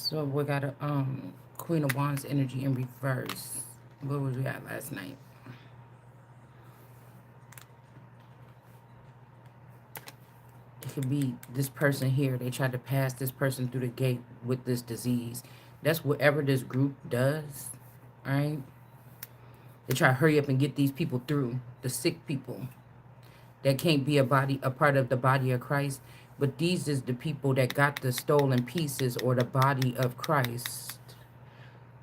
So we got a Queen of Wands energy in reverse. What was we at last night? It could be this person here. They tried to pass this person through the gate with this disease. That's whatever this group does, right? They try to hurry up and get these people through, the sick people that can't be a part of the body of Christ. But these is the people that got the stolen pieces or the body of Christ,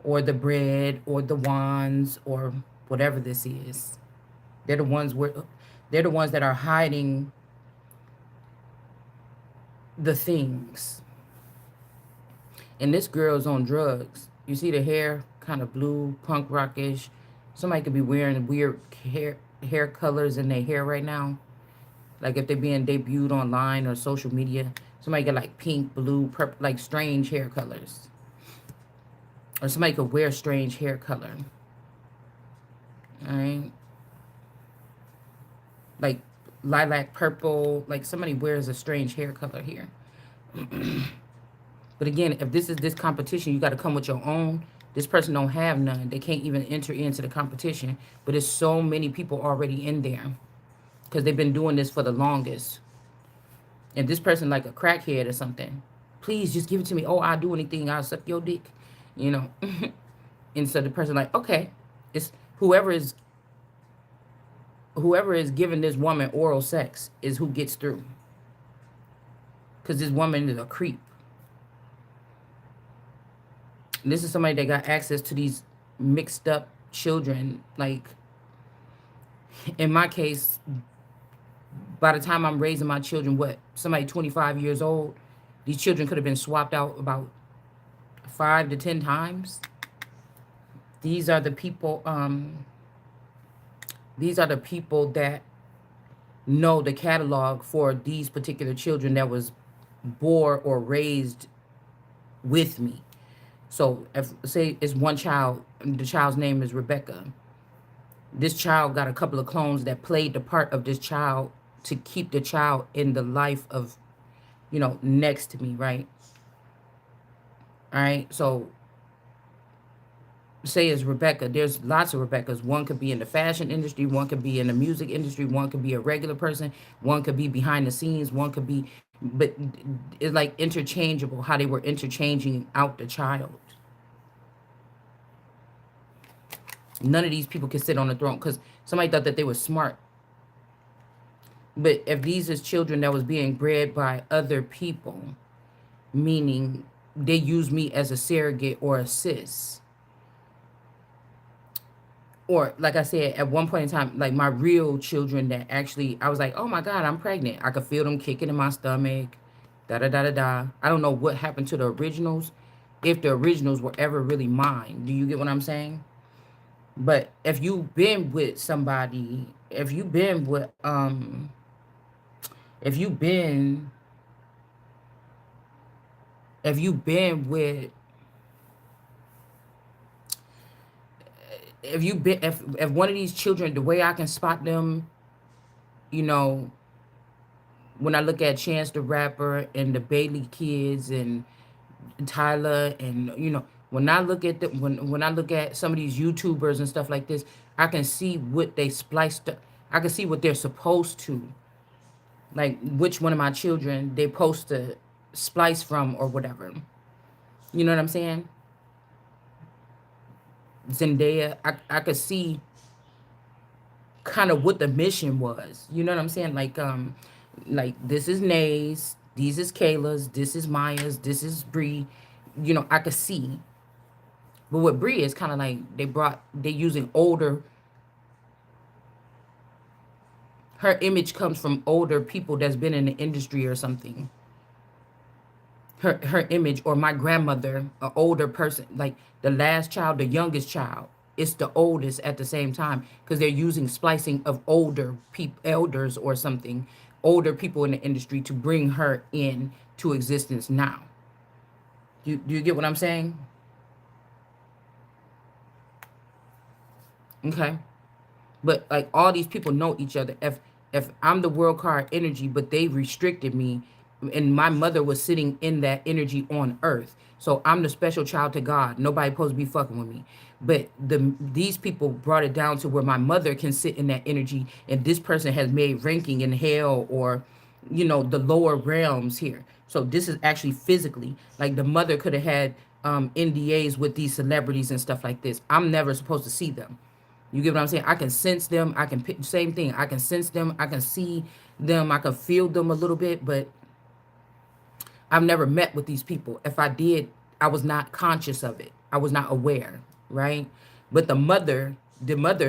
or the bread, or the wands, or whatever this is. They're the ones where they're the ones that are hiding the things. And this girl's on drugs. You see the hair, kind of blue, punk rockish. Somebody could be wearing weird hair colors in their hair right now. Like if they're being debuted online or social media. Somebody got like pink, blue, purple, like strange hair colors. Or somebody could wear strange hair color. Alright? Like lilac purple. Like somebody wears a strange hair color here. But again, if this competition, you got to come with your own. This person don't have none. They can't even enter into the competition. But there's so many people already in there because they've been doing this for the longest. And this person like a crackhead or something. Please just give it to me. Oh, I'll do anything. I'll suck your dick. You know. And so the person like, okay, it's whoever is giving this woman oral sex is who gets through. Because this woman is a creep. This is somebody that got access to these mixed up children. Like, in my case, by the time I'm raising my children, somebody 25 years old, these children could have been swapped out about 5 to 10 times. These are the people, that know the catalog for these particular children that was born or raised with me. So if say it's one child, the child's name is Rebecca. This child got a couple of clones that played the part of this child to keep the child in the life of, next to me, right? All right. So say it's Rebecca. There's lots of Rebeccas. One could be in the fashion industry. One could be in the music industry. One could be a regular person. One could be behind the scenes. One could be, but it's like interchangeable, how they were interchanging out the child. None of these people can sit on the throne because somebody thought that they were smart. But if these is children that was being bred by other people, meaning they use me as a surrogate or a sis, or like I said, at one point in time, like my real children that actually, I was like, oh my God, I'm pregnant. I could feel them kicking in my stomach, da da da da da. I don't know what happened to the originals, if the originals were ever really mine. Do you get what I'm saying? But if you've been with somebody, if you've been if you've been with if one of these children, the way I can spot them, you know, when I look at Chance the Rapper and the Bailey kids and Tyler, and when I look at when I look at some of these YouTubers and stuff like this, I can see what they spliced up. I can see what they're supposed to, like which one of my children they supposed to splice from or whatever. You know what I'm saying? Zendaya, I could see kind of what the mission was. You know what I'm saying? Like this is Nay's, these is Kayla's, this is Maya's, this is Bree. I could see. But with Bree, it's kind of like they using older. Her image comes from older people that's been in the industry or something. Her image, or my grandmother, an older person, like the last child, the youngest child. It's the oldest at the same time because they're using splicing of older people, elders or something, older people in the industry to bring her in to existence now. Do you get what I'm saying? Okay. But like all these people know each other. If I'm the world card energy, but they restricted me, and my mother was sitting in that energy on earth. So I'm the special child to God. Nobody supposed to be fucking with me. But these people brought it down to where my mother can sit in that energy, and this person has made ranking in hell, or the lower realms here. So this is actually physically, like, the mother could have had NDAs with these celebrities and stuff like this. I'm never supposed to see them. You get what I'm saying? I can sense them. I can pick, same thing. I can sense them. I can see them. I can feel them a little bit, but I've never met with these people. If I did, I was not conscious of it. I was not aware, right? But the mother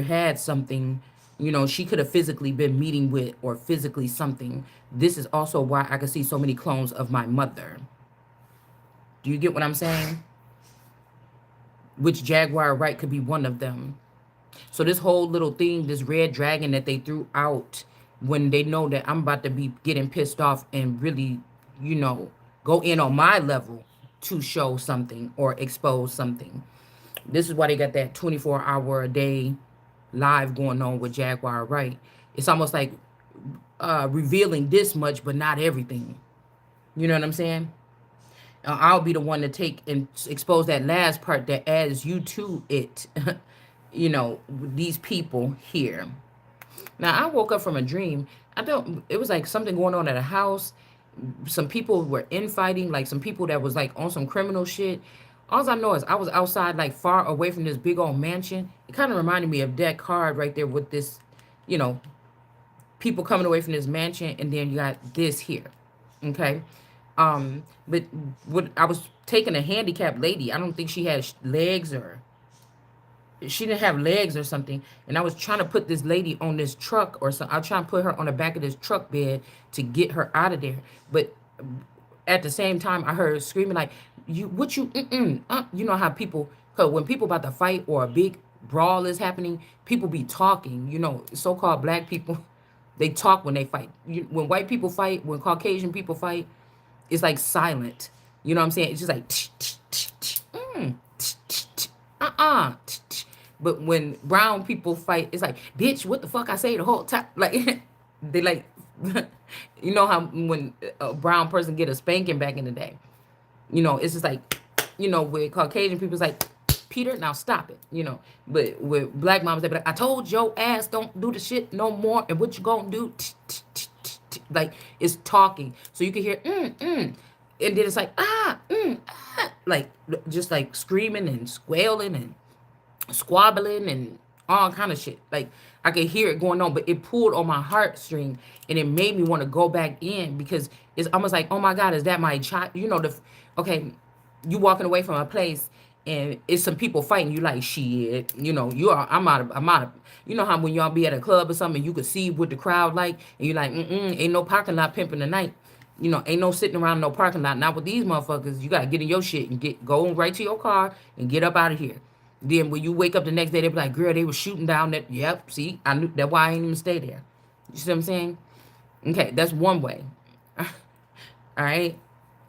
had something, she could have physically been meeting with, or physically something. This is also why I could see so many clones of my mother. Do you get what I'm saying? Which Jaguar right could be one of them. So this whole little thing, this red dragon that they threw out when they know that I'm about to be getting pissed off and really, you know, go in on my level to show something or expose something. This is why they got that 24-hour a day live going on with Jaguar Wright. It's almost like revealing this much, but not everything. You know what I'm saying? I'll be the one to take and expose that last part that adds you to it. These people here. Now, I woke up from a dream. It was like something going on at a house. Some people were infighting, like some people that was like on some criminal shit. All I know is I was outside, like far away from this big old mansion. It kind of reminded me of that card right there with this, you know, people coming away from this mansion, and then you got this here. Okay. But what I was taking a handicapped lady. I don't think she had legs, or she didn't have legs or something. And I was trying to put this lady on this truck or something. I was trying to put her on the back of this truck bed to get her out of there. But at the same time, I heard screaming like, you know how people, cause when people about to fight or a big brawl is happening, people be talking, so-called black people, they talk when they fight. When white people fight, when Caucasian people fight, it's like silent. You know what I'm saying? It's just like, but when brown people fight, it's like, bitch, what the fuck I say the whole time? Like, they like, you know how when a brown person get a spanking back in the day, it's just like, with Caucasian people, it's like, Peter, now stop it, But with black moms, they be like, I told your ass don't do the shit no more, and what you gonna do? Like, it's talking. So you can hear, and then it's like, like, just like screaming and squealing and squabbling and all kind of shit. Like, I could hear it going on, but it pulled on my heartstring, and it made me want to go back in, because it's almost like, oh my God, is that my child? Okay, you walking away from a place and it's some people fighting. You like, shit, I'm out of, you know how when y'all be at a club or something, you could see what the crowd like, and you like, ain't no parking lot pimping tonight. Ain't no sitting around no parking lot. Not with these motherfuckers. You gotta get in your shit and go right to your car and get up out of here. Then when you wake up the next day, they be like, girl, they were shooting down that. Yep, see, I knew that's why I ain't even stay there. You see what I'm saying? Okay, that's one way. All right.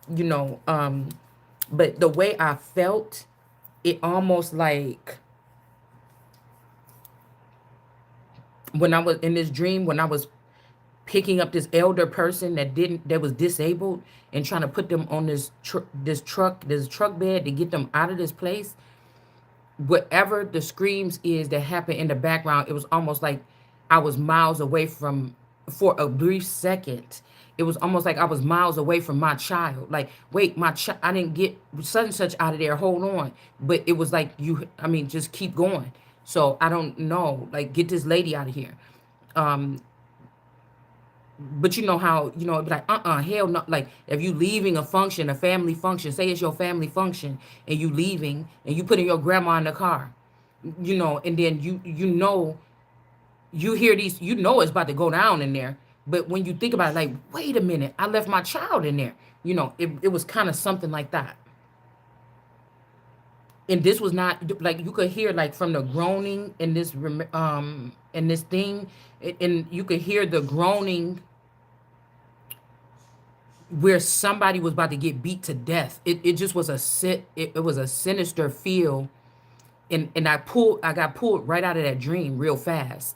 But the way I felt, it almost like when I was in this dream, when I was picking up this elder person that was disabled, and trying to put them on this truck bed to get them out of this place. Whatever the screams is that happened in the background, it was almost like I was miles away from, for a brief second, it was almost like I was miles away from my child. Like, wait, I didn't get such and such out of there. Hold on. But it was like, just keep going. So I don't know, like, get this lady out of here. But you know how, it'd be like, hell no. Like, if you leaving a function, a family function, say it's your family function, and you leaving, and you putting your grandma in the car, and then you hear these, it's about to go down in there. But when you think about it, like, wait a minute, I left my child in there. It was kind of something like that. And this was not, like, you could hear, like, from the groaning in this thing, and you could hear the groaning where somebody was about to get beat to death. It just was it was a sinister feel, and I got pulled right out of that dream real fast.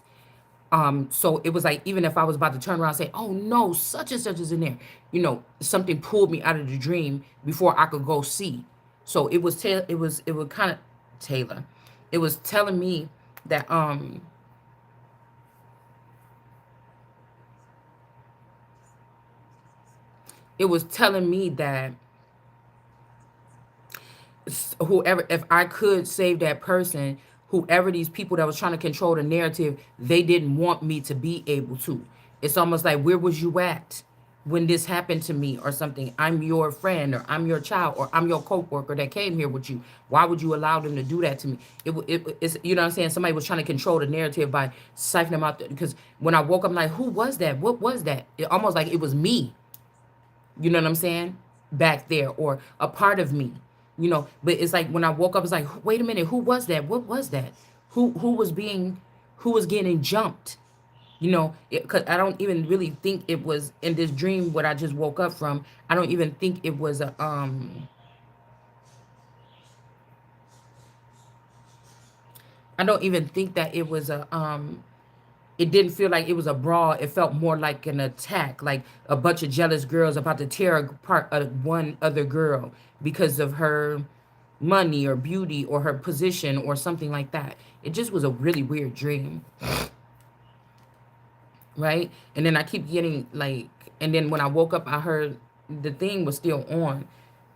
So it was like, even if I was about to turn around and say, oh no, such and such is in there, something pulled me out of the dream before I could go see. So it was kind of Taylor. It was telling me that it was telling me that whoever, if I could save that person, whoever these people that was trying to control the narrative, they didn't want me to be able to. It's almost like, where was you at when this happened to me or something? I'm your friend, or I'm your child, or I'm your co-worker that came here with you. Why would you allow them to do that to me? It's, you know what I'm saying? Somebody was trying to control the narrative by siphoning them out. Because when I woke up, I'm like, who was that? What was that? It almost like it was me. You know what I'm saying? Back there, or a part of me. But it's like when I woke up, it's like, wait a minute, who was that? What was that? Who was getting jumped? Because I don't even really think it was in this dream what I just woke up from. I don't even think it was a I don't even think that it was a it didn't feel like it was a brawl. It felt more like an attack, like a bunch of jealous girls about to tear apart one other girl because of her money or beauty or her position or something like that. It just was a really weird dream, right? And then I keep getting like, and then when I woke up, I heard the thing was still on.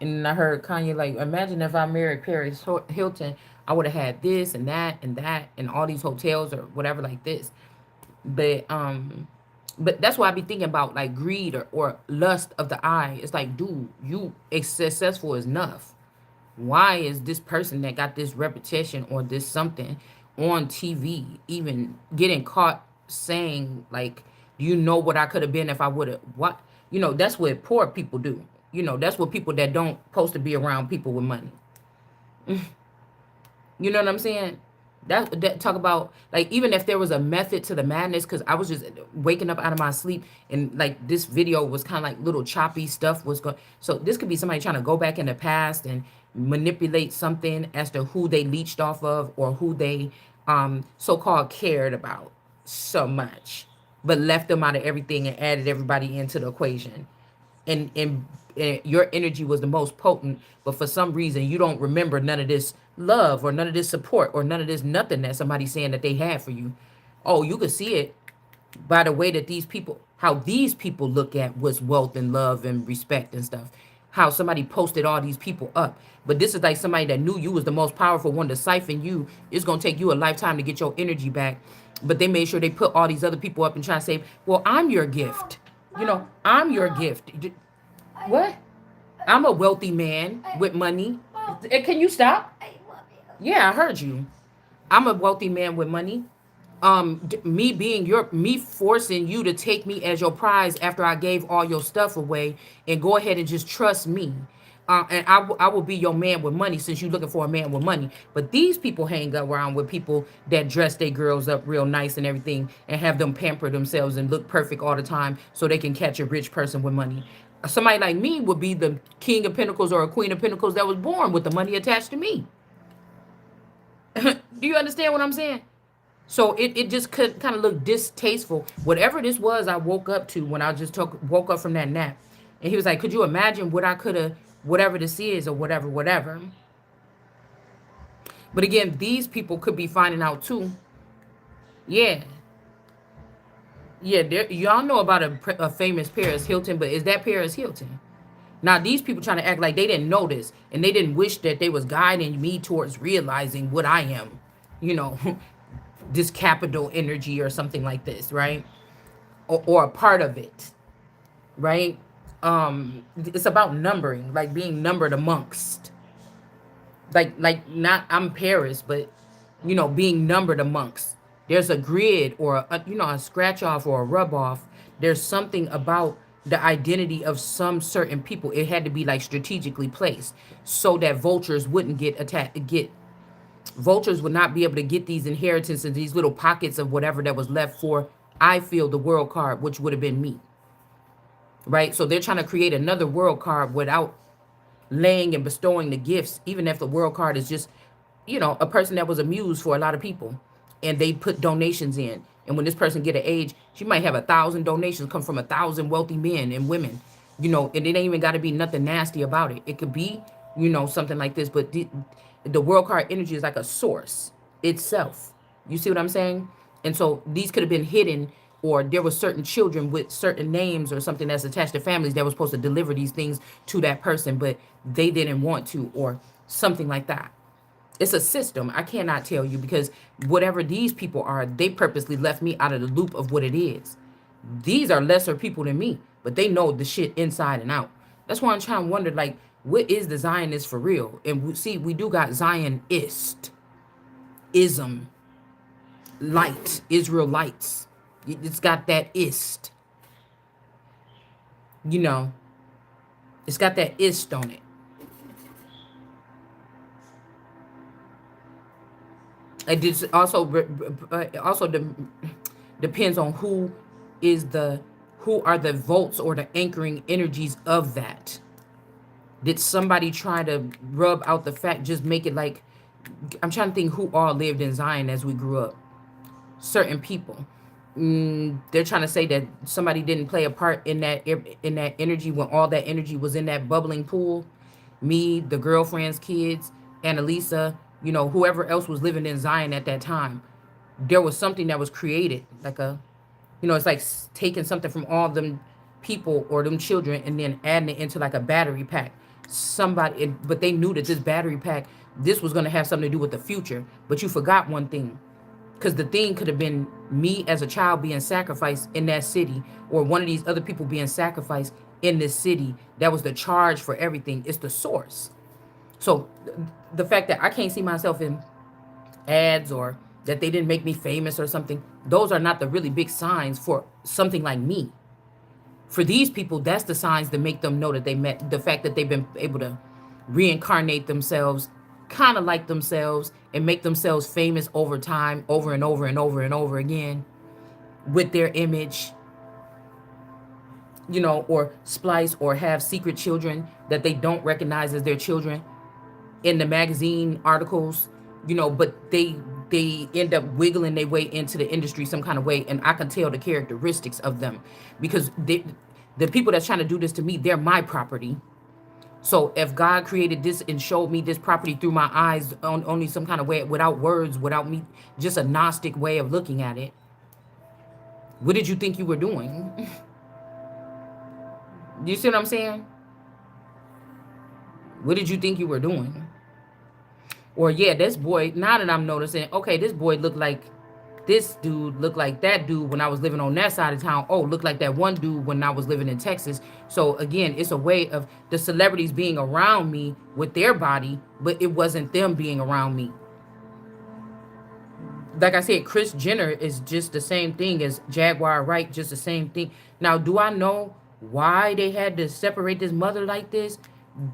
And I heard Kanye like, imagine if I married Paris Hilton, I would have had this and that and all these hotels or whatever like this. But that's why I be thinking about like greed or lust of the eye. It's like, dude, you successful enough. Why is this person that got this reputation or this something on TV even getting caught saying like, you know what I could have been if I would have what that's what poor people do. That's what people that don't supposed to be around people with money. You know what I'm saying? That talk about like, even if there was a method to the madness, because I was just waking up out of my sleep and like this video was kind of like little choppy stuff was going. So this could be somebody trying to go back in the past and manipulate something as to who they leached off of or who they so-called cared about so much, but left them out of everything and added everybody into the equation. And your energy was the most potent, but for some reason you don't remember none of this love or none of this support or none of this nothing that somebody's saying that they had for you. Oh, you could see it by the way that how these people look at what's wealth and love and respect and stuff. How somebody posted all these people up. But this is like somebody that knew you was the most powerful one to siphon you. It's going to take you a lifetime to get your energy back. But they made sure they put all these other people up and try to say, well, I'm your gift. I'm your gift. What? I'm a wealthy man with money. Can you stop? Yeah, I heard you. I'm a wealthy man with money. Me forcing you to take me as your prize after I gave all your stuff away and go ahead and just trust me. And I will be your man with money since you're looking for a man with money. But these people hang around with people that dress their girls up real nice and everything and have them pamper themselves and look perfect all the time so they can catch a rich person with money. Somebody like me would be the king of pentacles or a queen of pentacles that was born with the money attached to me. Do you understand what I'm saying? So it just could kind of look distasteful. Whatever this was, I woke up to when I just woke up from that nap. And he was like, could you imagine what I could have, whatever this is or whatever, whatever. But again, these people could be finding out too. Yeah. Yeah, y'all know about a famous Paris Hilton, but is that Paris Hilton? Now, these people trying to act like they didn't know this and they didn't wish that they was guiding me towards realizing what I am, you know, this capital energy or something like this, right? Or a part of it, right? It's about numbering, like being numbered amongst, like not I'm Paris, but being numbered amongst. There's a grid or a scratch off or a rub off. There's something about the identity of some certain people. It had to be like strategically placed so that vultures wouldn't get attacked. Vultures would not be able to get these inheritances, these little pockets of whatever that was left for. I feel the world card, which would have been me, right? So they're trying to create another world card without laying and bestowing the gifts, even if the world card is just, a person that was a muse for a lot of people and they put donations in. And when this person get an age, she might have 1,000 donations come from 1,000 wealthy men and women, and it ain't even got to be nothing nasty about it. It could be, something like this, but the world card energy is like a source itself. You see what I'm saying? And so these could have been hidden, or there were certain children with certain names or something that's attached to families that was supposed to deliver these things to that person, but they didn't want to, or something like that. It's a system. I cannot tell you, because whatever these people are, they purposely left me out of the loop of what it is. These are lesser people than me, but they know the shit inside and out. That's why I'm trying to wonder, like, what is the Zionist for real? And we do got Zionist, ism, light, Israelites. It's got that ist, you know, it's got that ist on it. It just also depends on who are the volts or the anchoring energies of that. Did somebody try to rub out the fact, just make it like, I'm trying to think who all lived in Zion as we grew up. Certain people. They're trying to say that somebody didn't play a part in that energy, when all that energy was in that bubbling pool. Me, the girlfriend's kids, Annalisa, whoever else was living in Zion at that time. There was something that was created, like it's like taking something from all them people or them children and then adding it into like a battery pack. But they knew that this battery pack, this was going to have something to do with the future. But you forgot one thing, because the thing could have been me as a child being sacrificed in that city, or one of these other people being sacrificed in this city. That was the charge for everything. It's the source. So the fact that I can't see myself in ads, or that they didn't make me famous or something, those are not the really big signs for something like me. For these people, that's the signs that make them know that they met the fact that they've been able to reincarnate themselves, kind of like themselves, and make themselves famous over time, over and over and over and over again, with their image, or splice, or have secret children that they don't recognize as their children in the magazine articles, but they end up wiggling their way into the industry some kind of way, and I can tell the characteristics of them, because the people that's trying to do this to me, they're my property. So if God created this and showed me this property through my eyes, on only some kind of way, without words, without me, just a Gnostic way of looking at it, what did you think you were doing? You see what I'm saying? What did you think you were doing? Or yeah, this boy, now that I'm noticing, okay, this boy looked like this dude, looked like that dude when I was living on that side of town. Oh, looked like that one dude when I was living in Texas. So again, it's a way of the celebrities being around me with their body, but it wasn't them being around me. Like I said, Kris Jenner is just the same thing as Jaguar Wright, just the same thing. Now, do I know why they had to separate this mother like this?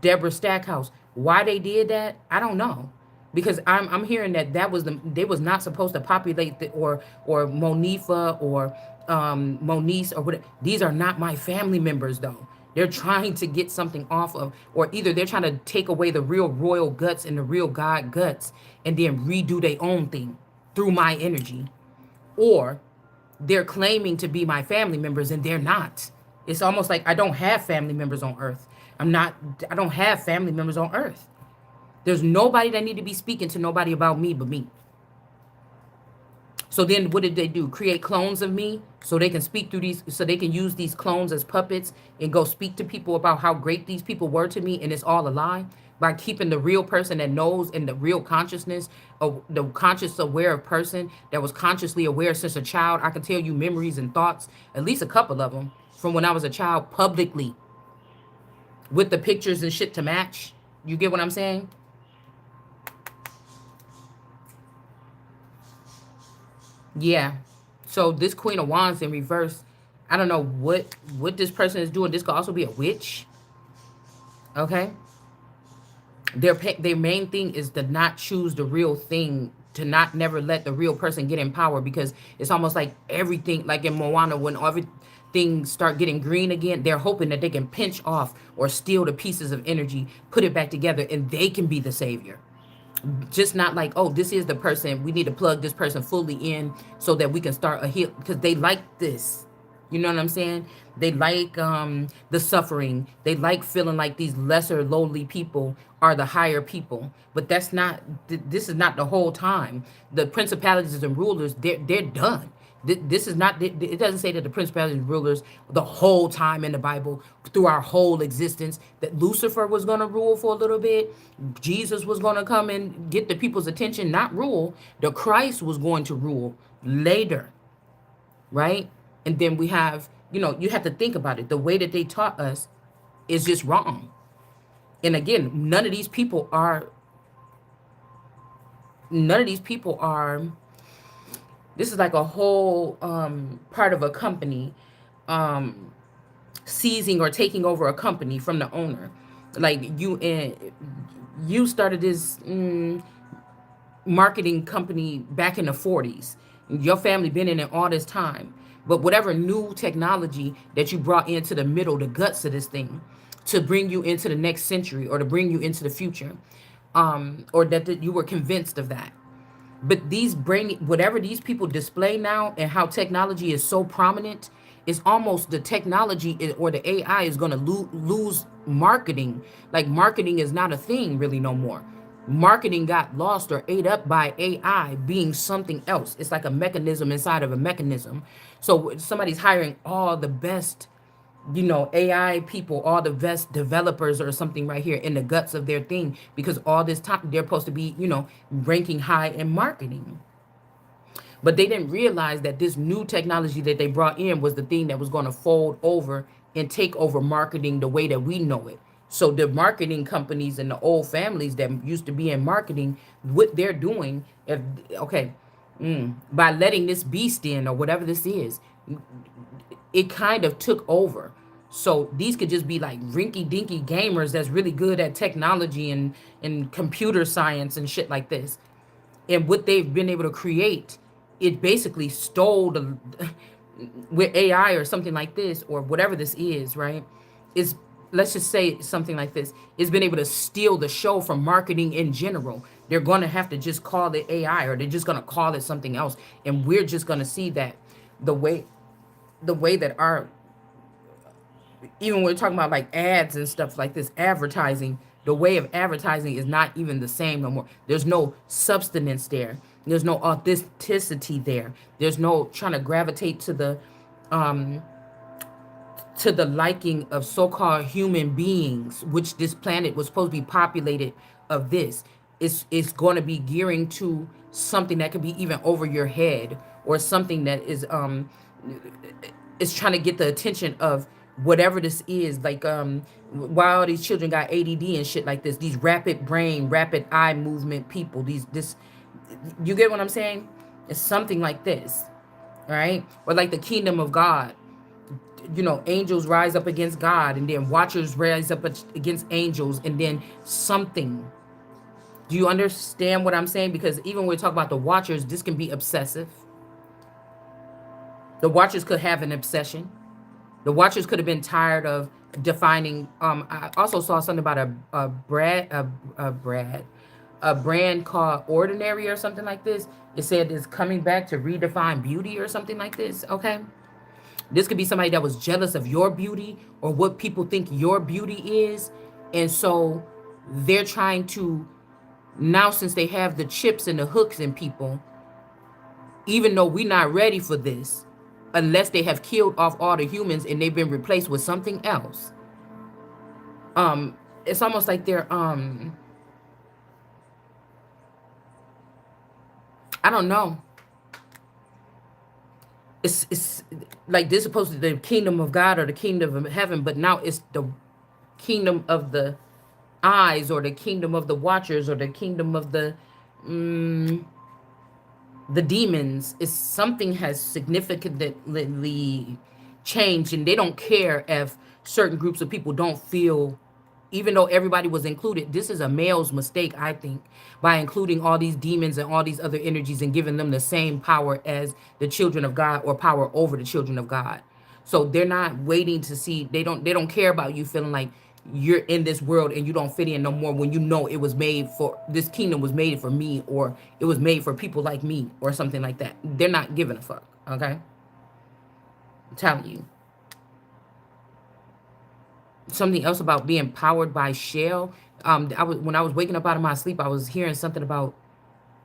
Deborah Stackhouse. Why they did that? I don't know. Because I'm hearing that was they was not supposed to populate or Monifa or Moniece or whatever. These are not my family members though. They're trying to get something off of, or either they're trying to take away the real royal guts and the real God guts and then redo their own thing through my energy, or they're claiming to be my family members and they're not. It's almost like I don't have family members on earth. I don't have family members on earth. There's nobody that need to be speaking to nobody about me but me. So then what did they do? Create clones of me so they can speak through these, so they can use these clones as puppets and go speak to people about how great these people were to me, and it's all a lie, by keeping the real person that knows, and the real consciousness of the conscious aware person that was consciously aware since a child. I can tell you memories and thoughts, at least a couple of them, from when I was a child, publicly, with the pictures and shit to match. You get what I'm saying? Yeah. So this Queen of Wands in reverse, I don't know what this person is doing. This could also be a witch. Okay. Their main thing is to not choose the real thing, to not never let the real person get in power, because it's almost like everything, like in Moana, when everything start getting green again, they're hoping that they can pinch off or steal the pieces of energy, put it back together, and they can be the savior. Just not like, oh, this is the person, we need to plug this person fully in so that we can start a heal, because they like this. You know what I'm saying? They like the suffering. They like feeling like these lesser lowly people are the higher people. But that's not this is not the whole time. The principalities and rulers, they're done. This is not, it doesn't say that the principalities and rulers the whole time in the Bible, through our whole existence, that Lucifer was going to rule for a little bit. Jesus was going to come and get the people's attention, not rule. The Christ was going to rule later, right? And then we have, you have to think about it. The way that they taught us is just wrong. And again, none of these people are, this is like a whole part of a company seizing or taking over a company from the owner. Like you started this marketing company back in the 40s. Your family been in it all this time. But whatever new technology that you brought into the middle, the guts of this thing, to bring you into the next century or to bring you into the future, or that you were convinced of that. But these brainy, whatever these people display now and how technology is so prominent, is almost the technology or the AI is going to lose marketing. Like marketing is not a thing really no more. Marketing got lost or ate up by AI being something else. It's like a mechanism inside of a mechanism. So somebody's hiring all the best, AI people, all the best developers or something right here in the guts of their thing, because all this time they're supposed to be, ranking high in marketing. But they didn't realize that this new technology that they brought in was the thing that was going to fold over and take over marketing the way that we know it. So the marketing companies and the old families that used to be in marketing, what they're doing, if okay, by letting this beast in or whatever this is, it kind of took over. So these could just be like rinky dinky gamers that's really good at technology and computer science and shit like this. And what they've been able to create, it basically stole the with AI or something like this or whatever this is, right? Is, let's just say something like this, it's been able to steal the show from marketing in general. They're going to have to just call it AI, or they're just going to call it something else, and we're just going to see that the way that our, even when we're talking about like ads and stuff like this, advertising, the way of advertising is not even the same no more. There's no substance there. There's no authenticity there. There's no trying to gravitate um to the liking of so-called human beings, which this planet was supposed to be populated of this. It's going to be gearing to something that could be even over your head, or something that is trying to get the attention of whatever this is. Like why all these children got ADD and shit like this, these rapid brain, rapid eye movement people, these this, you get what I'm saying? It's something like this, right? Or like the kingdom of God, angels rise up against God, and then watchers rise up against angels, and then something. Do you understand what I'm saying? Because even when we talk about the watchers, this can be obsessive. The watchers could have an obsession. The watchers could have been tired of defining. I also saw something about a brand called Ordinary or something like this. It said it's coming back to redefine beauty or something like this. Okay. This could be somebody that was jealous of your beauty or what people think your beauty is. And so they're trying to, now since they have the chips and the hooks in people, even though we're not ready for this, unless they have killed off all the humans and they've been replaced with something else. It's almost like they're I don't know. It's like this is supposed to be the kingdom of God or the kingdom of heaven, but now it's the kingdom of the eyes, or the kingdom of the watchers, or the kingdom of the demons. Is something has significantly changed, and they don't care if certain groups of people don't feel, even though everybody was included. This is a male's mistake, I think, by including all these demons and all these other energies and giving them the same power as the children of God, or power over the children of God. So they're not waiting to see, they don't care about you feeling like you're in this world and you don't fit in no more, when you know it was made for, this kingdom was made for me, or it was made for people like me, or something like that. They're not giving a fuck. Okay, I'm telling you. Something else about being powered by shell. I was, when I was waking up out of my sleep, I was hearing something about,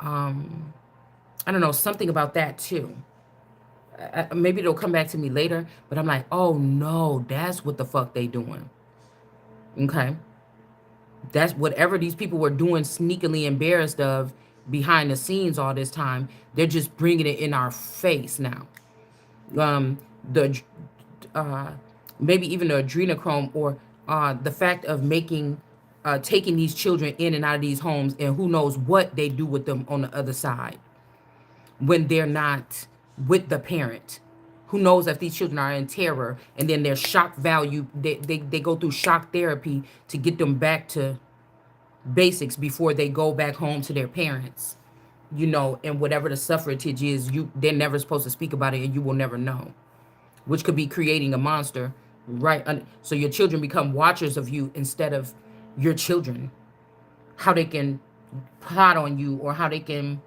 I don't know, something about that too. Maybe it'll come back to me later, but I'm like, oh no, that's what the fuck they doing. Okay, that's whatever these people were doing, sneakily embarrassed of behind the scenes all this time. They're just bringing it in our face now. The uh, maybe even the adrenochrome, or the fact of making, taking these children in and out of these homes, and who knows what they do with them on the other side when they're not with the parent. Who knows if these children are in terror, and then their shock value, they go through shock therapy to get them back to basics before they go back home to their parents. You know, and whatever the suffrage is, they're never supposed to speak about it, and you will never know, which could be creating a monster, right? So your children become watchers of you instead of your children. How they can plot on you, or how they can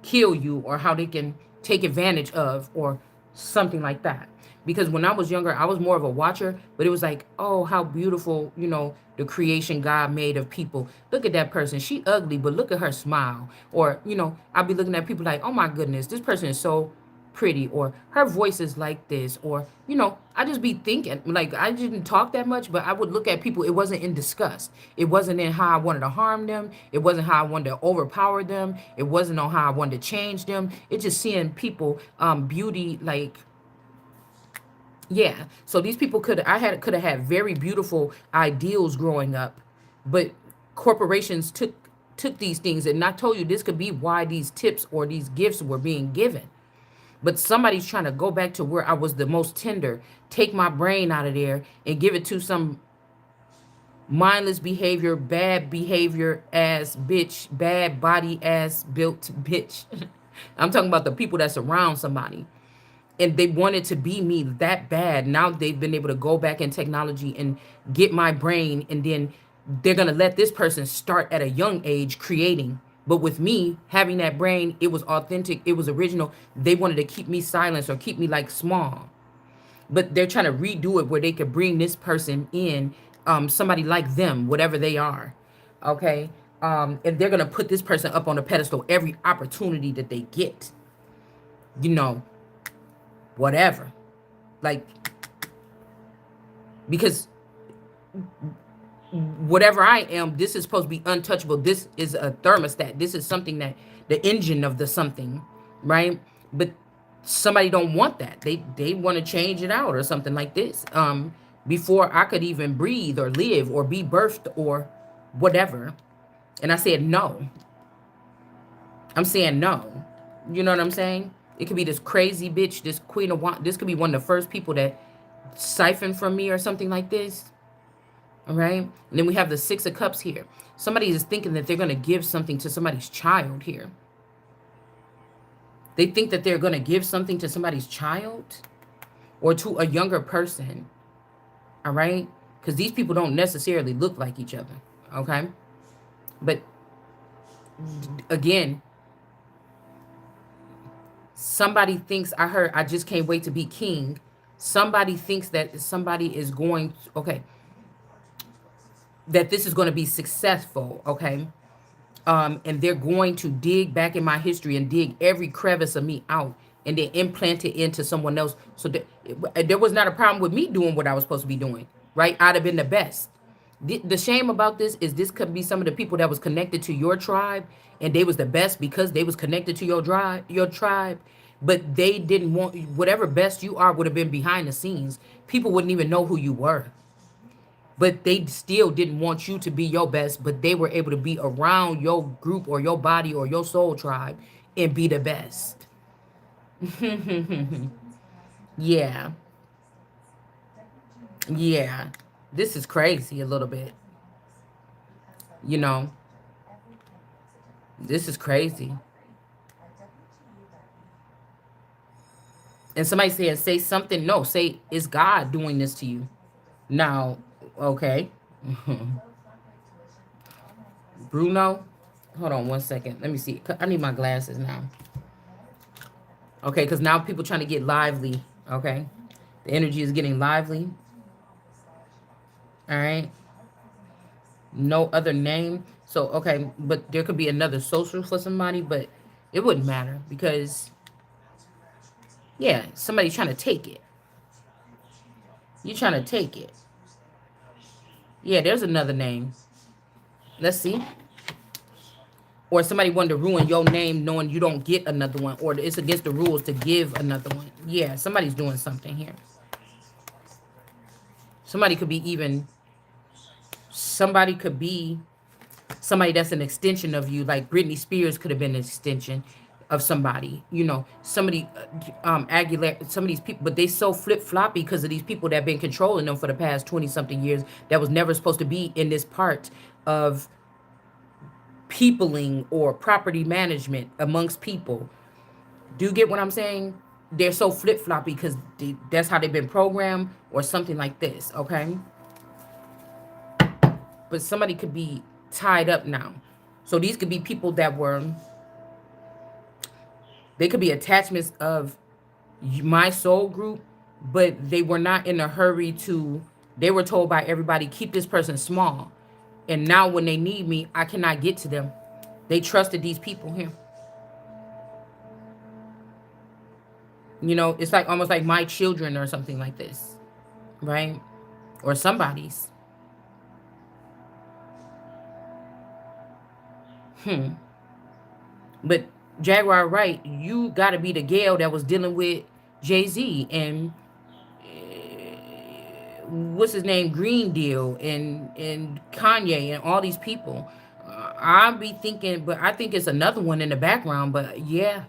kill you, or how they can take advantage of, or something like that. Because when I was younger, I was more of a watcher, but it was like, oh, how beautiful, you know, the creation God made of people. Look at that person. She ugly, but look at her smile. Or, you know, I'll be looking at people like, oh my goodness, this person is so pretty, or her voice is like this, or, you know, I just be thinking, like, I didn't talk that much, but I would look at people. It wasn't in disgust. It wasn't in how I wanted to harm them. It wasn't how I wanted to overpower them. It wasn't on how I wanted to change them. It's just seeing people, beauty, like, yeah. So these people could have had very beautiful ideals growing up, but corporations took these things, and I told you this could be why these tips or these gifts were being given. But somebody's trying to go back to where I was the most tender, take my brain out of there and give it to some mindless behavior ass bitch, bad body ass built bitch. I'm talking about the people that surround somebody. And they wanted to be me that bad. Now they've been able to go back in technology and get my brain, and then they're gonna let this person start at a young age creating. But with me having that brain, it was authentic, it was original. They wanted to keep me silenced or keep me like small. But they're trying to redo it where they could bring this person in, somebody like them, whatever they are. Okay. And they're gonna put this person up on a pedestal every opportunity that they get. You know, whatever. Like, because whatever I am, this is supposed to be untouchable. This is a thermostat. This is something that the engine of the something, right? But somebody don't want that. They want to change it out or something like this. Before I could even breathe or live or be birthed or whatever. And I said no. I'm saying no. You know what I'm saying? It could be this crazy bitch, this queen of wands. This could be one of the first people that siphoned from me or something like this. All right. And then we have the Six of Cups here. Somebody is thinking that they're going to give something to somebody's child here. They think that they're going to give something to somebody's child or to a younger person. All right. Because these people don't necessarily look like each other. Okay. But again, somebody thinks, I just can't wait to be king. Somebody thinks that somebody is going to, okay, that this is going to be successful. Okay. And they're going to dig back in my history and dig every crevice of me out and then implant it into someone else. So there was not a problem with me doing what I was supposed to be doing, right? I'd have been the best. The shame about this is this could be some of the people that was connected to your tribe, and they was the best because they was connected to your tribe, but they didn't want whatever best you are would have been behind the scenes. People wouldn't even know who you were, but they still didn't want you to be your best, but they were able to be around your group or your body or your soul tribe and be the best. Yeah. Yeah. This is crazy a little bit. You know, this is crazy. And somebody said, say something. No, say, is God doing this to you? Now, Okay. Bruno. Hold on 1 second. Let me see. I need my glasses now. Okay, because now people trying to get lively. Okay. The energy is getting lively. All right. No other name. So, okay. But there could be another social for somebody, but it wouldn't matter because, yeah, somebody's trying to take it. You're trying to take it. Yeah, there's another name. Let's see. Or somebody wanted to ruin your name knowing you don't get another one. Or it's against the rules to give another one. Yeah, somebody's doing something here. Somebody could be even... Somebody could be somebody that's an extension of you. Like Britney Spears could have been an extension of somebody. You know, somebody... Aguilera, some of these people. But they so flip-floppy because of these people that have been controlling them for the past 20-something years. That was never supposed to be in this part of peopling or property management amongst people. Do you get what I'm saying? They're so flip-floppy because that's how they've been programmed or something like this, okay? But somebody could be tied up now. So these could be people that were... They could be attachments of my soul group, but they were not in a hurry to... They were told by everybody, keep this person small. And now when they need me, I cannot get to them. They trusted these people here. You know, it's like almost like my children or something like this, right? Or somebody's. But Jaguar, right? You got to be the Gail that was dealing with Jay-Z and what's his name, Green Deal and Kanye and all these people. I'll be thinking, but I think it's another one in the background. But yeah,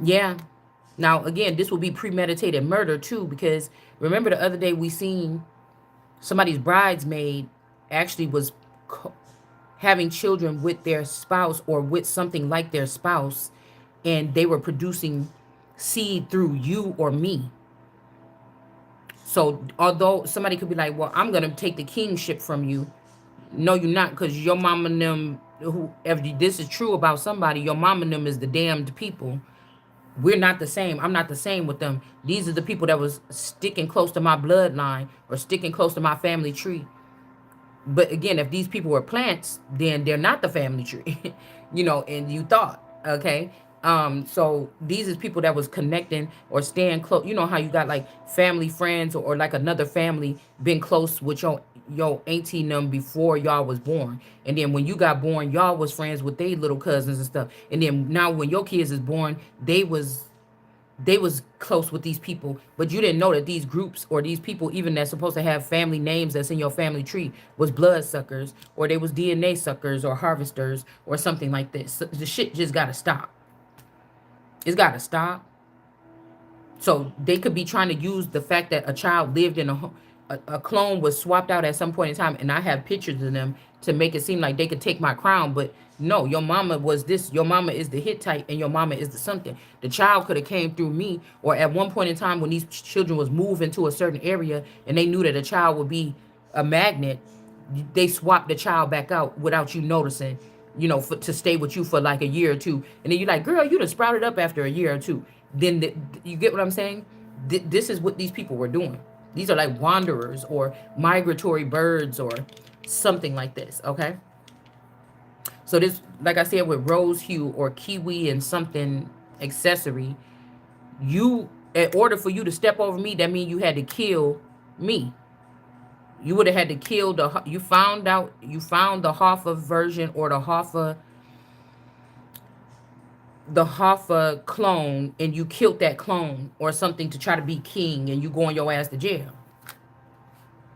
yeah. Now again, this will be premeditated murder too, because remember the other day we seen somebody's bridesmaid actually was having children with their spouse or with something like their spouse, and they were producing seed through you or me. So although somebody could be like, well, I'm going to take the kingship from you. No, you're not, because your mom and them, who, if this is true about somebody, your mom and them is the damned people. We're not the same. I'm not the same with them. These are the people that was sticking close to my bloodline or sticking close to my family tree. But again, if these people were plants, then they're not the family tree, you know, and you thought, okay. So these is people that was connecting or staying close. You know how you got like family friends or like another family been close with your auntie and them before y'all was born. And then when you got born, y'all was friends with their little cousins and stuff. And then now when your kids is born, they was close with these people, but you didn't know that these groups or these people, even that's supposed to have family names that's in your family tree, was blood suckers, or they was DNA suckers or harvesters or something like this. So the shit just gotta stop. It's gotta stop. So they could be trying to use the fact that a child lived in a clone was swapped out at some point in time, and I have pictures of them to make it seem like they could take my crown. But no, your mama was this. Your mama is the Hittite, and your mama is the something. The child could have came through me, or at one point in time when these children was moving to a certain area, and they knew that a child would be a magnet, they swapped the child back out without you noticing. You know, to stay with you for like a year or two, and then you're like, girl, you done sprouted up after a year or two. Then you get what I'm saying? This is what these people were doing. These are like wanderers or migratory birds or something like this, okay? So this, like I said, with rose hue or kiwi and something accessory, you, in order for you to step over me, that means you had to kill me. You would have had to kill the, you found the Hoffa version or the Hoffa clone, and you killed that clone or something to try to be king, and you going your ass to jail.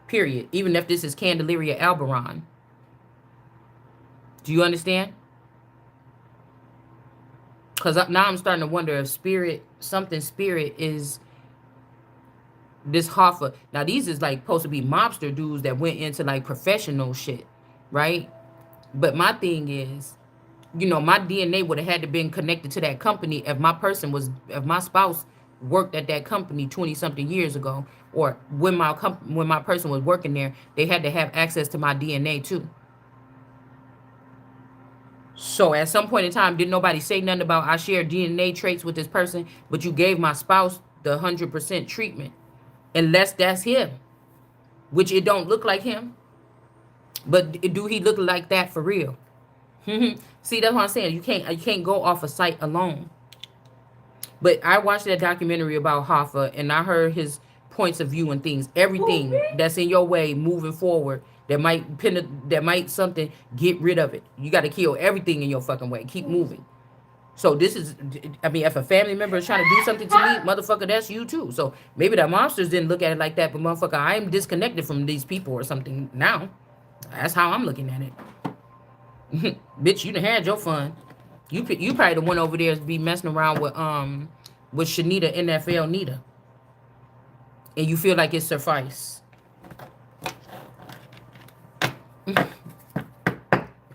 Period. Even if this is Candelaria Alberon. Do you understand? Because now I'm starting to wonder if spirit is this Hoffa. Now these is like supposed to be mobster dudes that went into like professional shit, right? But my thing is, you know, my DNA would have had to been connected to that company if my spouse worked at that company 20 something years ago, or when my person was working there, they had to have access to my DNA too. So at some point in time, didn't nobody say nothing about I share DNA traits with this person, but you gave my spouse the 100% treatment, unless that's him, which it don't look like him. But do he look like that for real? See, that's what I'm saying. You can't go off a sight alone. But I watched that documentary about Hoffa, and I heard his points of view and things. Everything that's in your way moving forward that might something, get rid of it. You got to kill everything in your fucking way. Keep moving. So this is, I mean, if a family member is trying to do something to me, motherfucker, that's you too. So maybe the monsters didn't look at it like that, but motherfucker, I am disconnected from these people or something now. That's how I'm looking at it. Bitch, you done had your fun. You probably the one over there be messing around with Shanita NFL Nita, and you feel like it suffice.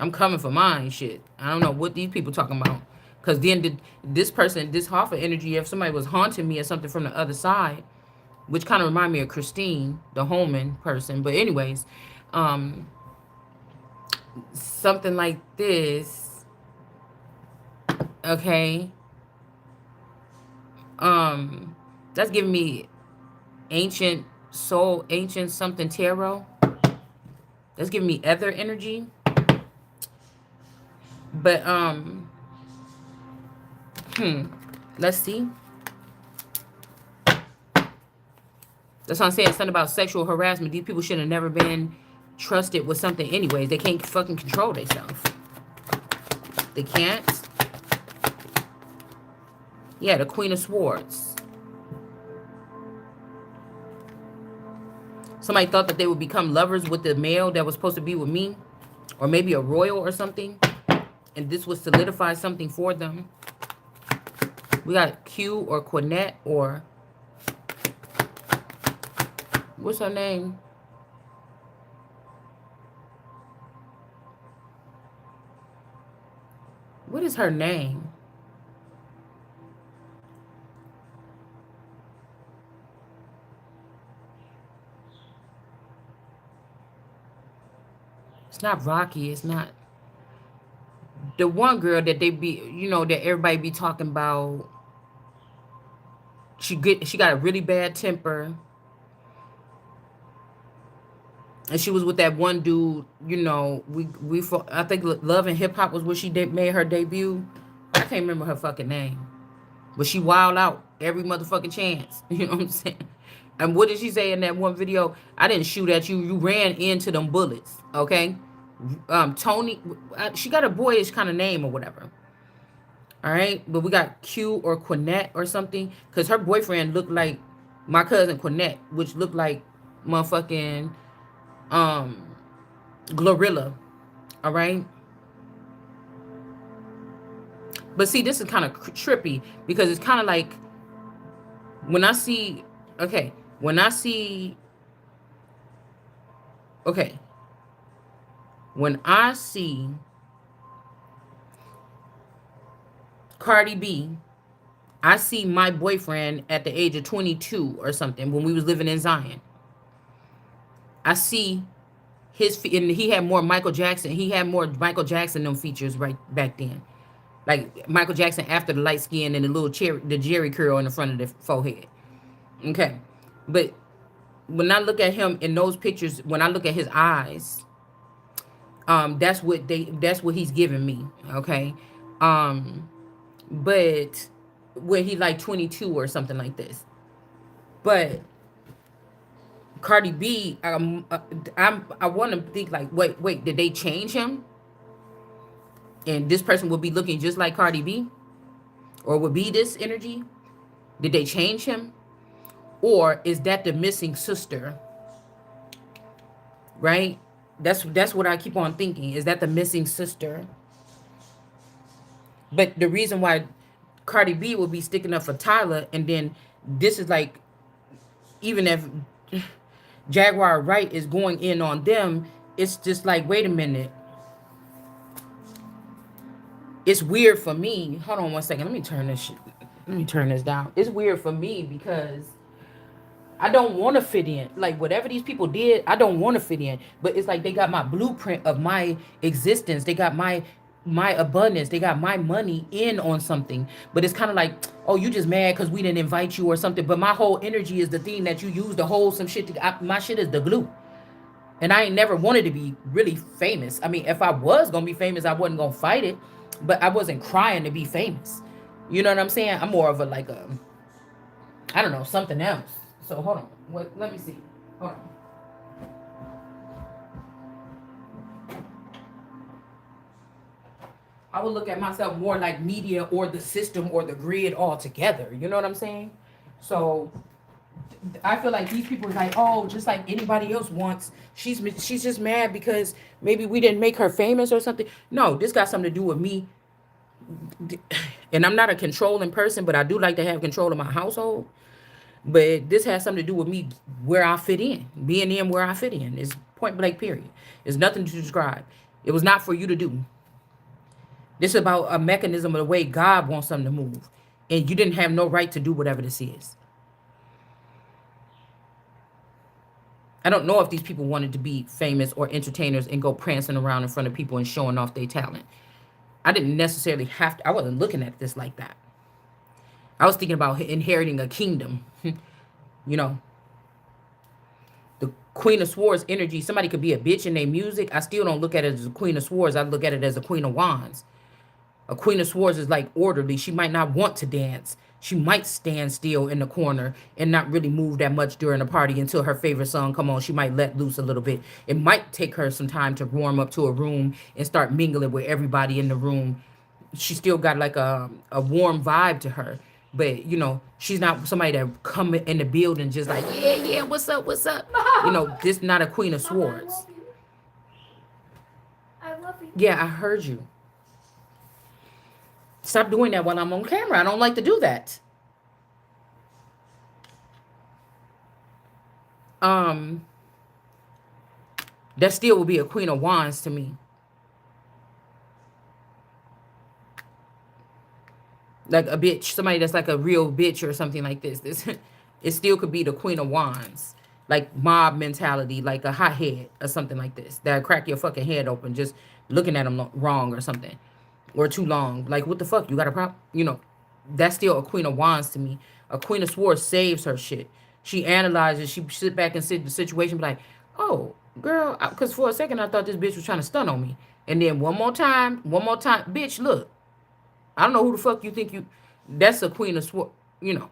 I'm coming for mine, shit. I don't know what these people talking about. Cause then this person, this Hoffa energy, if somebody was haunting me or something from the other side, which kind of remind me of Christine, the Holman person. But anyways, something like this. Okay. That's giving me ancient soul, ancient something tarot. That's giving me other energy. But let's see. That's what I'm saying. Something about sexual harassment. These people should have never been trusted with something anyways. They can't fucking control themselves. They can't. Yeah, the Queen of Swords. Somebody thought that they would become lovers with the male that was supposed to be with me. Or maybe a royal or something. And this would solidify something for them. We got Q or Quinette or... What's her name? What is her name? It's not Rocky. It's not... The one girl that they be... You know, that everybody be talking about. She got a really bad temper. And she was with that one dude, you know, I think Love and Hip Hop was where she made her debut. I can't remember her fucking name. But she wild out every motherfucking chance. You know what I'm saying? And what did she say in that one video? I didn't shoot at you. You ran into them bullets. Okay? Tony, she got a boyish kind of name or whatever. All right? But we got Q or Quinette or something. Because her boyfriend looked like my cousin Quinette, which looked like motherfucking... Glorilla. All right. But see, this is kind of trippy because it's kind of like when I see, okay, when I see, okay, when I see Cardi B, I see my boyfriend at the age of 22 or something when we was living in Zion. I see and he had more Michael Jackson. He had more Michael Jackson them features right back then. Like Michael Jackson after the light skin and the little the Jerry curl in the front of the forehead. Okay. But when I look at him in those pictures, when I look at his eyes, that's what he's giving me. Okay. But when he like 22 or something like this. But Cardi B, I want to think like, wait, did they change him? And this person will be looking just like Cardi B? Or would be this energy? Did they change him? Or is that the missing sister? Right? That's what I keep on thinking. Is that the missing sister? But the reason why Cardi B will be sticking up for Tyler, and then this is like, even if Jaguar Wright is going in on them, it's just like, wait a minute. It's weird for me. Hold on one second. Let me turn this down. It's weird for me because I don't want to fit in. Like whatever these people did, I don't want to fit in. But it's like they got my blueprint of my existence. They got my abundance. They got my money in on something. But it's kind of like, oh, you just mad because we didn't invite you or something. But my whole energy is the thing that you use to hold some shit. My shit is the glue. And I ain't never wanted to be really famous. I mean, if I was gonna be famous, I wasn't gonna fight it. But I wasn't crying to be famous. You know what I'm saying? I'm more of a like a, I don't know, something else. So hold on. What? Let me see. Hold on. I would look at myself more like media or the system or the grid altogether. You know what I'm saying? So I feel like these people are like, oh, just like anybody else wants. She's just mad because maybe we didn't make her famous or something. No, this got something to do with me. And I'm not a controlling person, but I do like to have control of my household. But this has something to do with me where I fit in, being in where I fit in. It's point blank, period. It's nothing to describe. It was not for you to do. This is about a mechanism of the way God wants something to move. And you didn't have no right to do whatever this is. I don't know if these people wanted to be famous or entertainers and go prancing around in front of people and showing off their talent. I didn't necessarily have to, I wasn't looking at this like that. I was thinking about inheriting a kingdom. You know, the Queen of Swords energy, somebody could be a bitch in their music. I still don't look at it as a Queen of Swords. I look at it as a Queen of Wands. A Queen of Swords is like orderly. She might not want to dance. She might stand still in the corner and not really move that much during the party until her favorite song come on. She might let loose a little bit. It might take her some time to warm up to a room and start mingling with everybody in the room. She still got like a warm vibe to her. But, you know, she's not somebody that come in the building just like, yeah, yeah, what's up, what's up? You know, this not a Queen of Swords. I love you. Yeah, I heard you. Stop doing that while I'm on camera. I don't like to do that. Um, that still would be a Queen of Wands to me. Like a bitch, somebody that's like a real bitch or something like this. It still could be the Queen of Wands, like mob mentality, like a hothead or something like this. That crack your fucking head open just looking at them wrong or something, or too long. Like what the fuck? You got a problem? You know, that's still a Queen of Wands to me. A Queen of Swords saves her shit. She analyzes. She sit back and sit the situation, be like, oh girl, because for a second I thought this bitch was trying to stun on me, and then one more time, bitch, look. I don't know who the fuck you think you. That's a Queen of Swords, you know.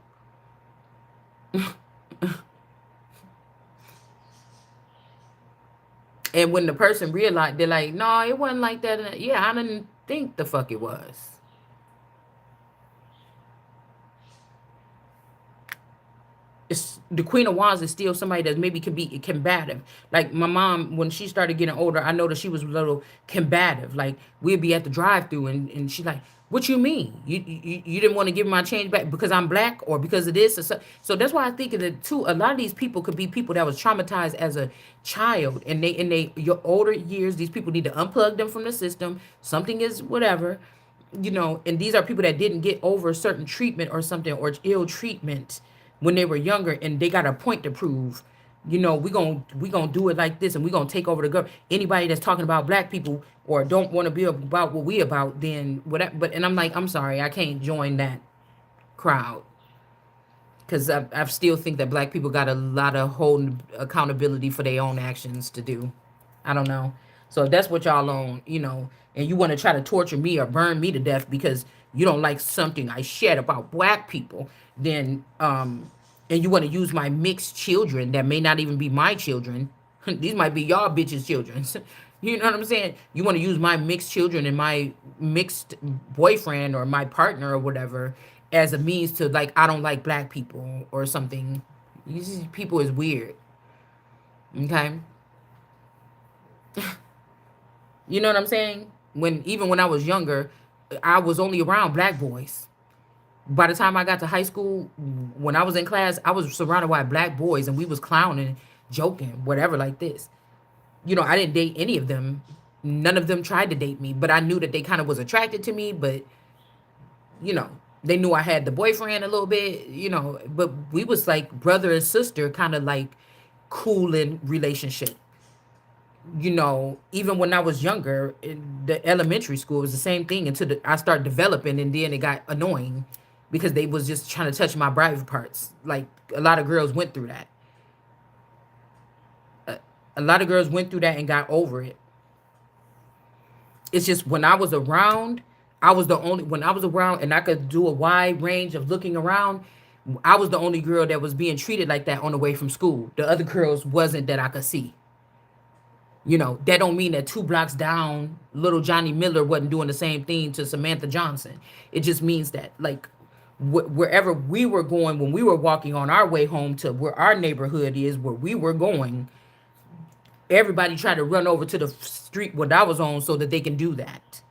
And when the person realized, they're like, no, it wasn't like that. Yeah, I didn't think the fuck it was. It's the Queen of Wands is still somebody that maybe can be combative. Like my mom, when she started getting older, I noticed she was a little combative. Like we'd be at the drive-through and she's like, "What you mean? You didn't want to give me my change back because I'm black or because of this?" Or so that's why I think that too. A lot of these people could be people that was traumatized as a child, and they in they your older years, these people need to unplug them from the system. Something is whatever, you know. And these are people that didn't get over certain treatment or something or ill treatment when they were younger, and they got a point to prove. You know, we gonna do it like this, and we gonna take over the government. Anybody that's talking about black people or don't want to be about what we about, then whatever. But and I'm like, I'm sorry, I can't join that crowd because I still think that black people got a lot of whole accountability for their own actions to do. I don't know. So if that's what y'all on, you know, and you want to try to torture me or burn me to death because you don't like something I shared about black people, then and you want to use my mixed children that may not even be my children. These might be y'all bitches' children. You know what I'm saying? You want to use my mixed children and my mixed boyfriend or my partner or whatever as a means to like I don't like black people or something. These people is weird. Okay? You know what I'm saying? Even when I was younger, I was only around black boys. By the time I got to high school, when I was in class, I was surrounded by black boys and we was clowning, joking, whatever like this. You know, I didn't date any of them. None of them tried to date me, but I knew that they kind of was attracted to me, but you know, They knew I had the boyfriend a little bit, you know, but we was like brother and sister, kind of like cool in relationship. You know, even when I was younger in the elementary school, it was the same thing until I started developing, and then it got annoying because they was just trying to touch my private parts. Like a lot of girls went through that. A lot of girls went through that and got over it. It's just when I was around, I was the only when I was around and I could do a wide range of looking around. I was the only girl that was being treated like that on the way from school. The other girls wasn't that I could see. You know, that don't mean that 2 blocks down, little Johnny Miller wasn't doing the same thing to Samantha Johnson. It just means that, like, wherever we were going when we were walking on our way home to where our neighborhood is, where we were going, everybody tried to run over to the street what I was on so that they can do that,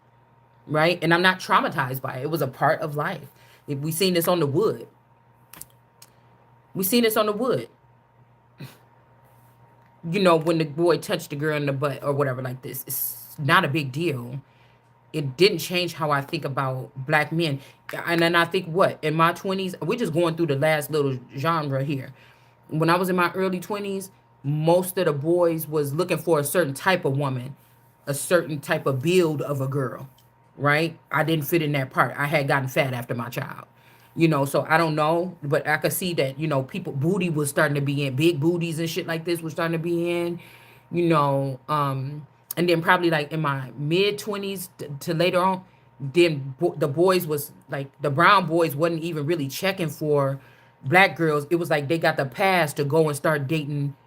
right? And I'm not traumatized by it. It was a part of life. If we seen this on the wood, we seen this on the wood. You know, when the boy touched the girl in the butt or whatever like this, it's not a big deal. It didn't change how I think about black men. And then I think what in my 20s, we're just going through the last little genre here. When I was in my early 20s, most of the boys was looking for a certain type of woman, a certain type of build of a girl, right? I didn't fit in that part. I had gotten fat after my child. You know, so I don't know, but I could see that, you know, people booty was starting to be in, big booties and shit like this was starting to be in, you know, and then probably like in my mid 20s to later on, then the boys was like the brown boys wasn't even really checking for black girls. It was like they got the pass to go and start dating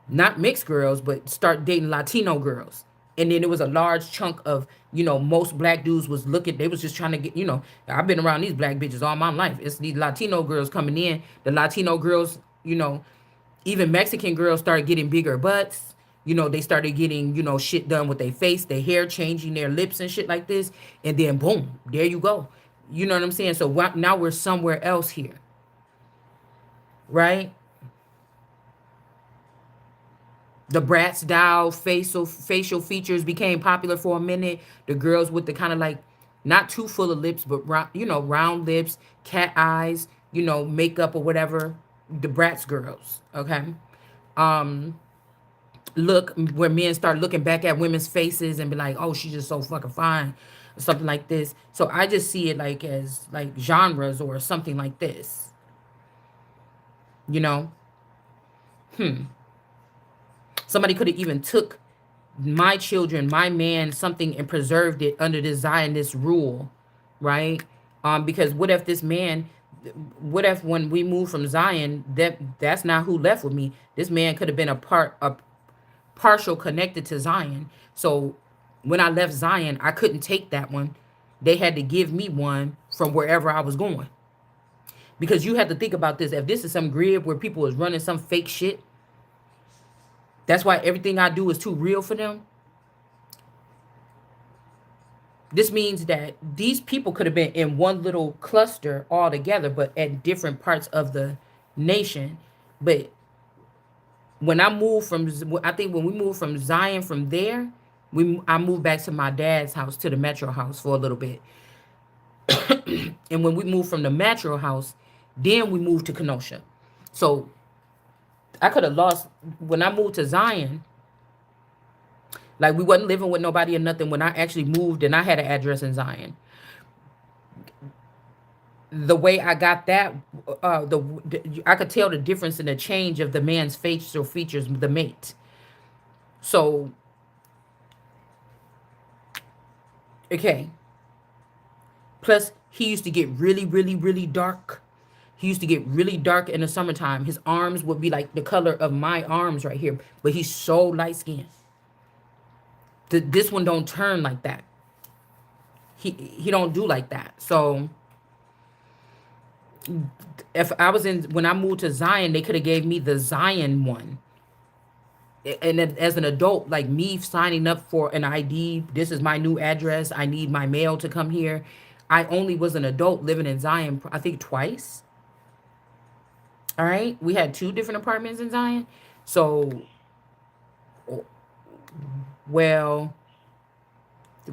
not mixed girls, but start dating Latino girls. And then it was a large chunk of, you know, most black dudes was looking, they was just trying to get, you know, I've been around these black bitches all my life. It's these Latino girls coming in. The Latino girls, you know, even Mexican girls started getting bigger butts. You know, they started getting, you know, shit done with their face, their hair, changing their lips and shit like this. And then boom, there you go. You know what I'm saying? So now we're somewhere else here, right? The Bratz doll facial features became popular for a minute. The girls with the kind of like not too full of lips, but round, you know, round lips, cat eyes, you know, makeup or whatever. The Bratz girls, okay. Um, Look where men start looking back at women's faces and be like, "Oh, she's just so fucking fine," or something like this. So I just see it like as like genres or something like this, you know. Somebody could have even took my children, my man, something and preserved it under this Zionist rule, right? Because what if this man, what if when we move from Zion, that's not who left with me. This man could have been a partial connected to Zion. So when I left Zion, I couldn't take that one. They had to give me one from wherever I was going. Because you have to think about this. If this is some grid where people is running some fake shit, that's why everything I do is too real for them. This means that these people could have been in one little cluster all together, but at different parts of the nation. But when I moved from, I think when we moved from Zion from there, I moved back to my dad's house, to the Metro house for a little bit. And when we moved from the Metro house, then we moved to Kenosha. So I could have lost, when I moved to Zion, like we wasn't living with nobody or nothing. When I actually moved and I had an address in Zion, the way I got that, I could tell the difference in the change of the man's facial features, the mate. So okay. Plus, he used to get really, really, really dark. He used to get really dark in the summertime. His arms would be like the color of my arms right here, but he's so light skinned. This one don't turn like that. He don't do like that. So if I was in when I moved to Zion, they could have gave me the Zion one. And then as an adult, like me signing up for an ID, this is my new address. I need my mail to come here. I only was an adult living in Zion, I think twice. All right. We had 2 different apartments in Zion. So, well,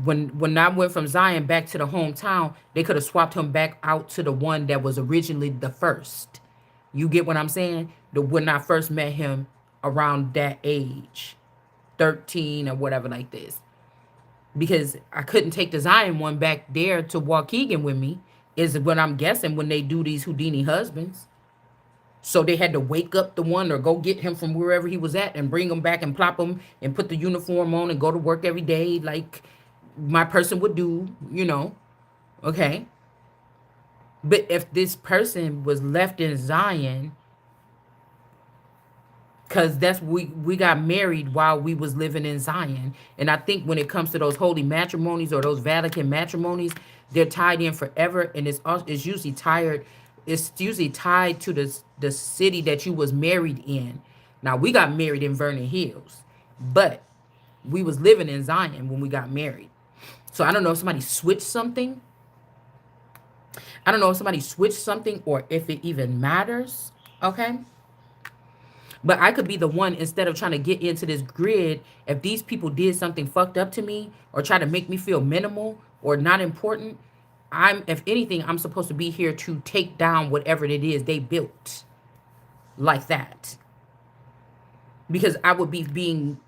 When I went from Zion back to the hometown, they could have swapped him back out to the one that was originally the first. You get what I'm saying? When I first met him around that age, 13 or whatever like this. Because I couldn't take the Zion one back there to Waukegan with me, is what I'm guessing when they do these Houdini husbands. So they had to wake up the one or go get him from wherever he was at and bring him back and plop him and put the uniform on and go to work every day like my person would do, Okay. But if this person was left in Zion, because that's we got married while we was living in Zion. And I think when it comes to those holy matrimonies or those Vatican matrimonies, they're tied in forever, and it's usually tied to the city that you was married in. Now we got married in Vernon Hills, but we was living in Zion when we got married. So I don't know if somebody switched something. I don't know if somebody switched something or if it even matters. Okay. But I could be the one, instead of trying to get into this grid, if these people did something fucked up to me or try to make me feel minimal or not important, if anything, I'm supposed to be here to take down whatever it is they built like that. Because I would be being,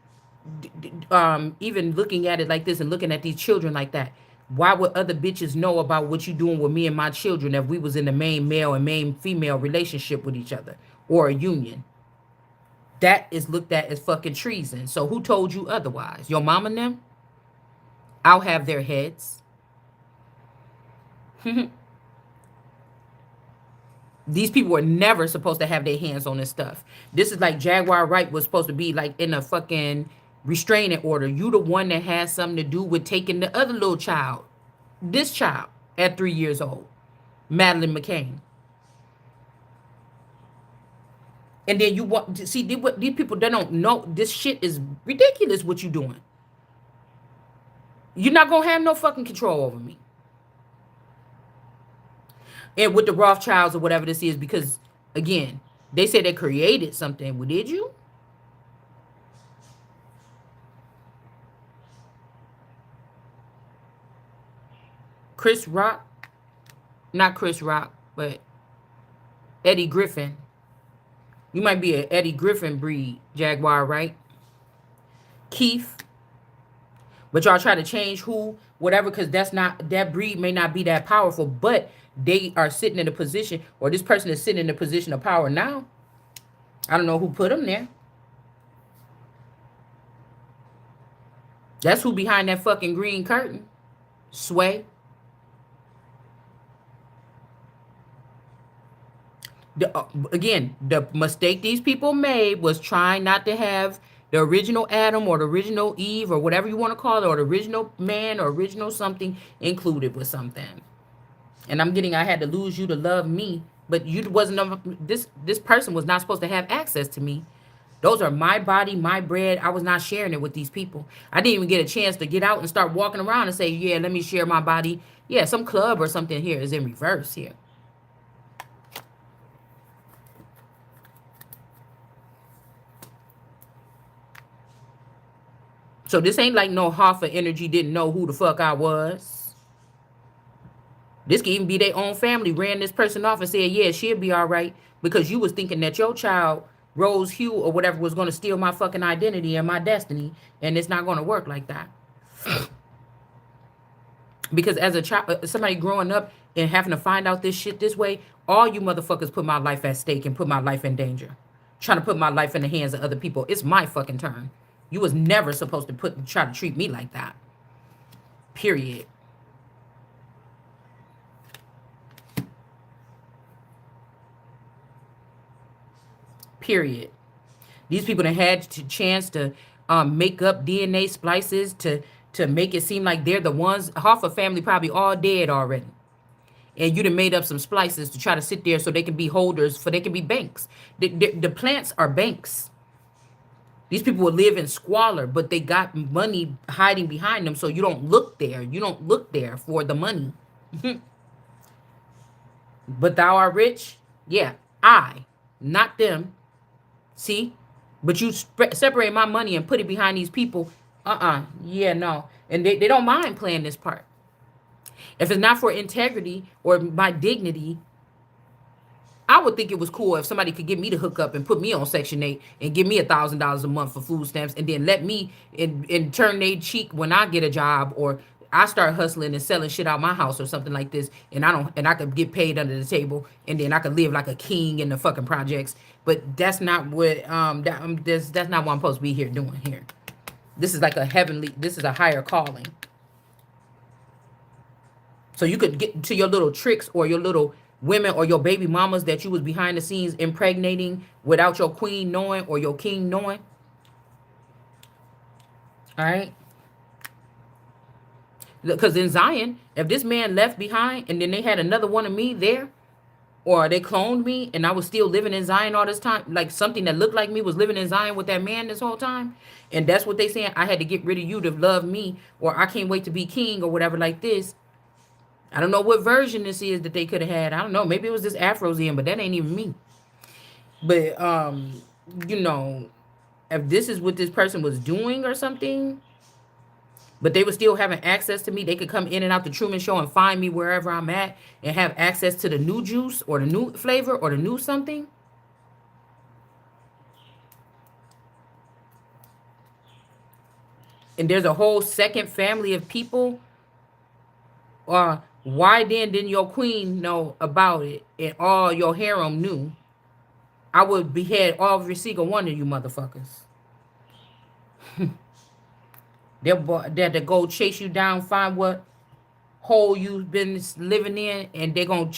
even looking at it like this and looking at these children like that. Why would other bitches know about what you doing with me and my children if we was in the main male and main female relationship with each other or a union? That is looked at as fucking treason. So who told you otherwise? Your mom and them? I'll have their heads. These people were never supposed to have their hands on this stuff. This is like Jaguar Wright was supposed to be like in a fucking restraining order. You the one that has something to do with taking the other little child. This child at 3 years old. Madeline McCain. And then you want to see what these people, they don't know. This shit is ridiculous what you doing. You're not going to have no fucking control over me. And with the Rothschilds or whatever this is, because, again, they said they created something. Well, did you? Chris Rock. Not Chris Rock, but Eddie Griffin. You might be an Eddie Griffin breed, Jaguar, right? Keith. But y'all try to change who, whatever, because that breed may not be that powerful, but they are sitting in a position, or this person is sitting in a position of power now. I don't know who put them there. That's who behind that fucking green curtain. Sway. Again, the mistake these people made was trying not to have the original Adam or the original Eve or whatever you want to call it, or the original man or original something included with something. And I had to lose you to love me, but you wasn't, this person was not supposed to have access to me. Those are my body, my bread. I was not sharing it with these people. I didn't even get a chance to get out and start walking around and say, yeah, let me share my body. Yeah, some club or something here is in reverse here. So this ain't like no Hoffa energy didn't know who the fuck I was. This can even be their own family ran this person off and said, yeah, she'll be all right, because you was thinking that your child, Rose Hugh or whatever, was going to steal my fucking identity and my destiny, and it's not going to work like that. Because as a child, somebody growing up and having to find out this shit this way, all you motherfuckers put my life at stake and put my life in danger. Trying to put my life in the hands of other people. It's my fucking turn. You was never supposed to try to treat me like that. Period. Period. These people that had the chance to make up DNA splices to make it seem like they're the ones. Half a family probably all dead already. And you done made up some splices to try to sit there so they can be holders, they can be banks. The plants are banks. These people will live in squalor, but they got money hiding behind them, so you don't look there. You don't look there for the money. But thou art rich? Yeah, I, not them. See? But you separate my money and put it behind these people Yeah, no. And they don't mind playing this part. If it's not for integrity or my dignity, I would think it was cool if somebody could get me to hook up and put me on Section 8 and give me $1,000 a month for food stamps and then let me in turn they cheek when I get a job or I start hustling and selling shit out my house or something like this and I could get paid under the table and then I could live like a king in the fucking projects. But that's not what that's not what I'm supposed to be here doing here. This is like this is a higher calling. So you could get to your little tricks or your little women or your baby mamas that you was behind the scenes impregnating without your queen knowing or your king knowing. All right. Because in Zion, if this man left behind and then they had another one of me there, or they cloned me and I was still living in Zion all this time, like something that looked like me was living in Zion with that man this whole time, and that's what they saying, I had to get rid of you to love me, or I can't wait to be king or whatever like this. I don't know what version this is that they could have had. I don't know. Maybe it was this Afrozian, but that ain't even me. But you know, if this is what this person was doing or something, but they were still having access to me, they could come in and out the Truman Show and find me wherever I'm at and have access to the new juice or the new flavor or the new something. And there's a whole second family of people. Why then didn't your queen know about it and all your harem knew? I would behead every single one of you motherfuckers. They're to go chase you down, find what hole you've been living in, and they're gonna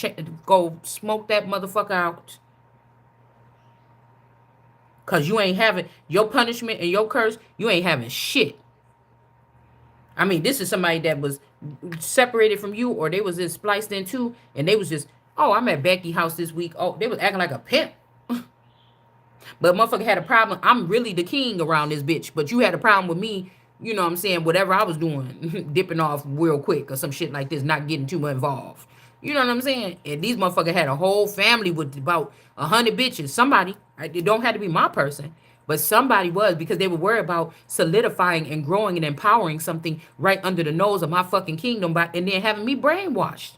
go smoke that motherfucker out. Cause you ain't having your punishment and your curse, you ain't having shit. I mean, this is somebody that was separated from you, or they was just spliced into, and they was just, oh, I'm at Becky's house this week. Oh, they was acting like a pimp. But motherfucker had a problem. I'm really the king around this bitch. But you had a problem with me, you know what I'm saying, whatever I was doing, dipping off real quick or some shit like this, not getting too much involved. You know what I'm saying? And these motherfuckers had a whole family with about 100 bitches. Somebody, it don't have to be my person, but somebody was, because they were worried about solidifying and growing and empowering something right under the nose of my fucking kingdom and then having me brainwashed.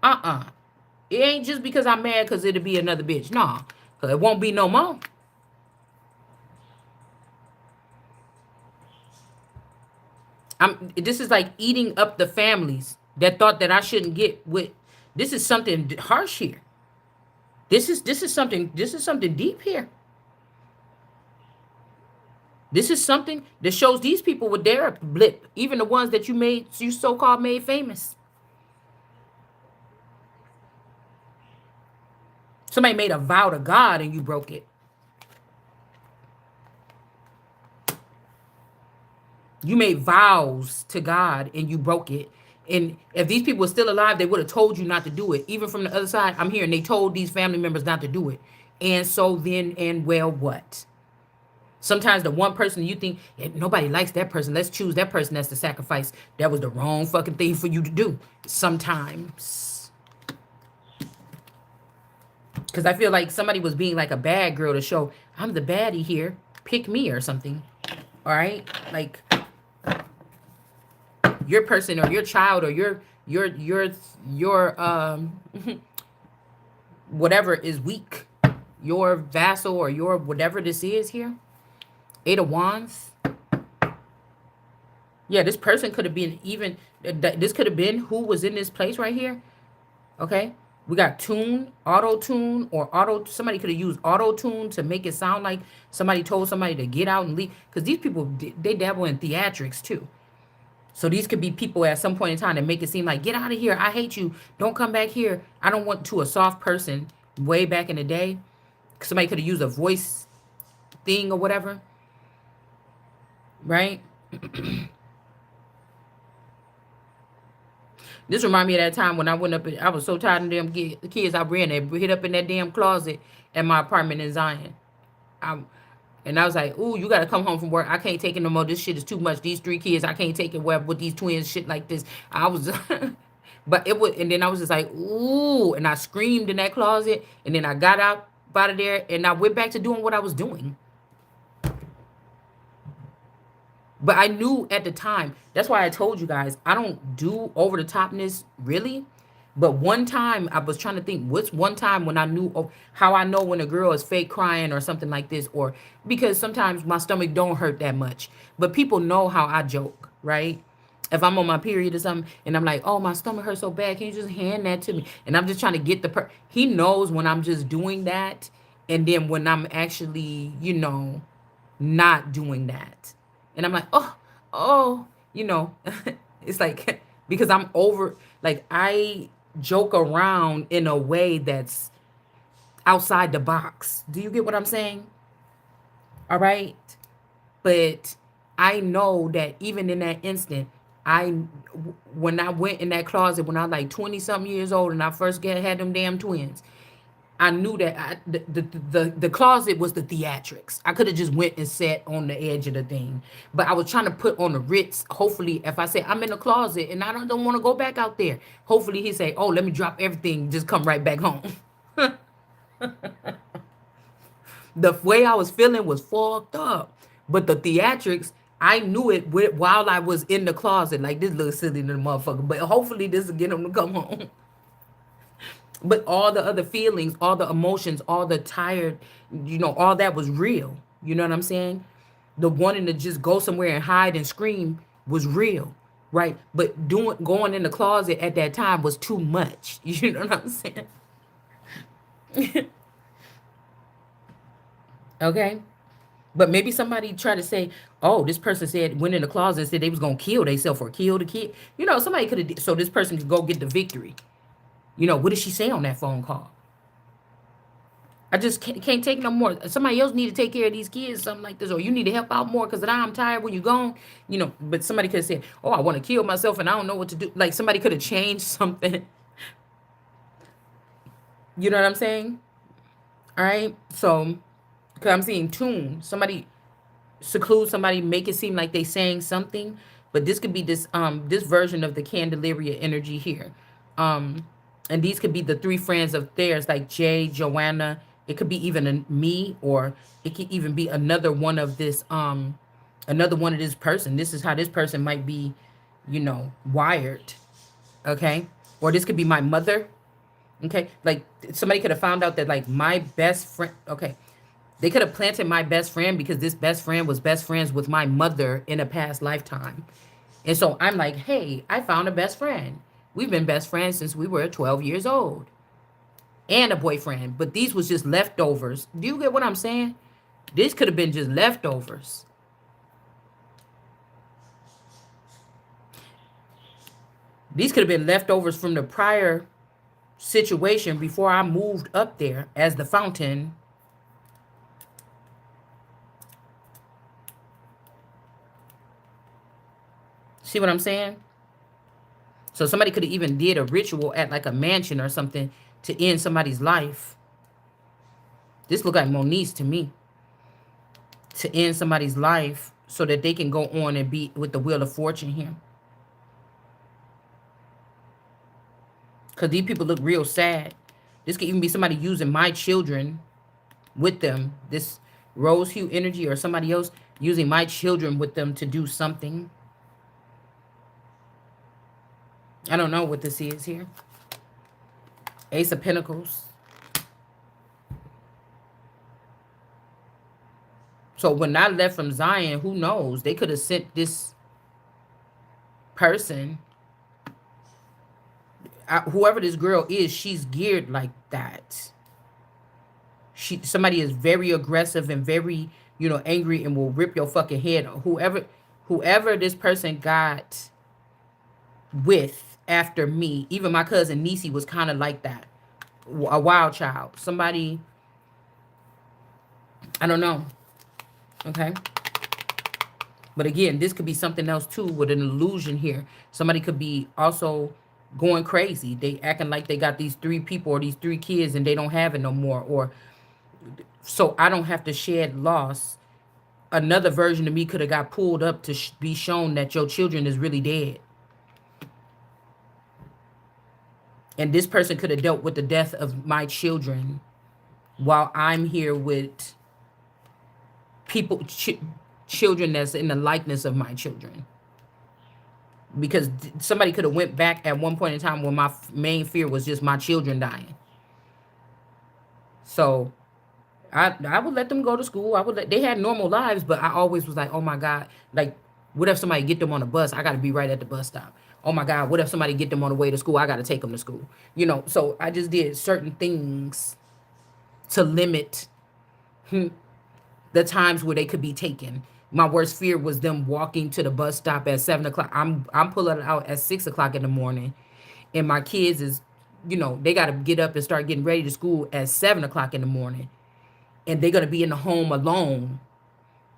It ain't just because I'm mad because it'll be another bitch. Nah, because it won't be no more. This is like eating up the families that thought that I shouldn't get with. This is something harsh here. This is something deep here. This is something that shows these people with their blip, even the ones that you so-called made famous. Somebody made a vow to God and you broke it. You made vows to God and you broke it. And if these people were still alive, they would have told you not to do it. Even from the other side, I'm hearing they told these family members not to do it. And so then, and well, what? Sometimes the one person you think, nobody likes that person, let's choose that person as the sacrifice. That was the wrong fucking thing for you to do. Sometimes. Because I feel like somebody was being like a bad girl to show, I'm the baddie here. Pick me or something. All right? Like, your person or your child or your whatever is weak. Your vassal or your whatever this is here. 8 of Wands. Yeah, this person could have been even, this could have been who was in this place right here. Okay. We got tune, auto-tune, or somebody could have used auto-tune to make it sound like somebody told somebody to get out and leave. Because these people, they dabble in theatrics too. So these could be people at some point in time that make it seem like, get out of here. I hate you. Don't come back here. I don't want to. A soft person way back in the day. Somebody could have used a voice thing or whatever. Right? This remind me of that time when I went up, I was so tired of them kids. I ran and hid up in that damn closet at my apartment in Zion. And I was like, ooh, you got to come home from work. I can't take it no more. This shit is too much. These 3 kids, I can't take it with these twins, shit like this. I was, but it was, and then I was just like, ooh, and I screamed in that closet. And then I got out of there and I went back to doing what I was doing. But I knew at the time. That's why I told you guys I don't do over the topness really. But one time I was trying to think what's one time when I knew how I know when a girl is fake crying or something like this, or because sometimes my stomach don't hurt that much. But people know how I joke, right? If I'm on my period or something and I'm like, oh, my stomach hurts so bad, can you just hand that to me? And I'm just trying to get he knows when I'm just doing that, and then when I'm actually, not doing that. And I'm like, oh, it's like because I'm over, like I joke around in a way that's outside the box. Do you get what I'm saying? All right. But I know that even in that instant, I when I went in that closet when I was like 20 something years old and I first had them damn twins, I knew that the closet was the theatrics. I could have just went and sat on the edge of the thing, but I was trying to put on the Ritz. Hopefully, if I say I'm in the closet and I don't want to go back out there, hopefully he say, "Oh, let me drop everything, just come right back home." The way I was feeling was fucked up, but the theatrics, I knew it while I was in the closet. Like this little silly little motherfucker, but hopefully this will get him to come home. But all the other feelings, all the emotions, all the tired, all that was real. You know what I'm saying? The wanting to just go somewhere and hide and scream was real, right? But going in the closet at that time was too much. You know what I'm saying? Okay. But maybe somebody tried to say, oh, this person said went in the closet and said they was gonna kill themselves or kill the kid. Somebody could have so this person could go get the victory. What did she say on that phone call? I just can't take no more. Somebody else need to take care of these kids, something like this, or you need to help out more because now I'm tired when you're gone. But somebody could have said, "Oh, I want to kill myself and I don't know what to do." Like somebody could have changed something. You know what I'm saying? All right. So, because I'm seeing tune, somebody seclude somebody, make it seem like they saying something, but this could be this version of the Candelaria energy here. Um, and these could be the three friends of theirs, like Jay, Joanna. It could be even me, or it could even be another one of this person. This is how this person might be, wired. Okay. Or this could be my mother. Okay. Like somebody could have found out that like my best friend. Okay. They could have planted my best friend because this best friend was best friends with my mother in a past lifetime. And so I'm like, hey, I found a best friend. We've been best friends since we were 12 years old. And a boyfriend. But these was just leftovers. Do you get what I'm saying? This could have been just leftovers. These could have been leftovers from the prior situation before I moved up there as the fountain. See what I'm saying? So somebody could have even did a ritual at like a mansion or something to end somebody's life. This look like Moniz to me. To end somebody's life so that they can go on and be with the Wheel of Fortune here. Because these people look real sad. This could even be somebody using my children with them. This rose hue energy or somebody else using my children with them to do something. I don't know what this is here. Ace of Pentacles. So when I left from Zion, who knows? They could have sent this person. Whoever this girl is, she's geared like that. Somebody is very aggressive and very, angry and will rip your fucking head. Whoever this person got with after me, even my cousin Nisi was kind of like that. A wild child. Somebody, I don't know. Okay. But again, this could be something else too with an illusion here. Somebody could be also going crazy. They acting like they got these 3 people or these 3 kids and they don't have it no more. Or so I don't have to shed loss. Another version of me could have got pulled up to be shown that your children is really dead. And this person could have dealt with the death of my children while I'm here with people children that's in the likeness of my children. Because somebody could have went back at one point in time when my main fear was just my children dying. So I would let them go to school. I would let, they had normal lives, but I always was like, oh my God, like, what if somebody get them on a bus? I got to be right at the bus stop. Oh my God, what if somebody get them on the way to school? I got to take them to school. You know, so I just did certain things to limit the times where they could be taken. My worst fear was them walking to the bus stop at 7 o'clock. I'm pulling out at 6 o'clock in the morning, and my kids is, you know, they got to get up and start getting ready to school at 7 o'clock in the morning, and they're gonna be in the home alone,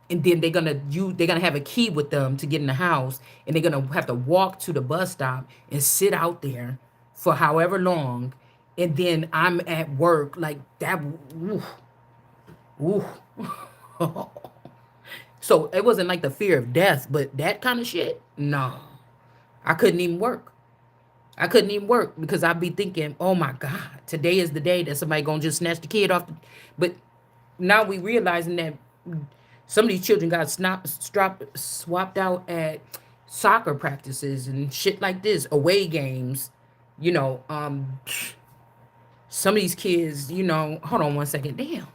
and then they're gonna have a key with them to get in the house, and they're gonna have to walk to the bus stop and sit out there for however long, and then I'm at work like that. Oof, oof. So it wasn't like the fear of death, but that kind of shit, no. I couldn't even work. I couldn't even work because I'd be thinking, oh my God, today is the day that somebody gonna just snatch the kid off. But now we realizing that some of these children got swapped out at soccer practices and shit like this, away games. You know, some of these kids, you know, hold on one second. Damn.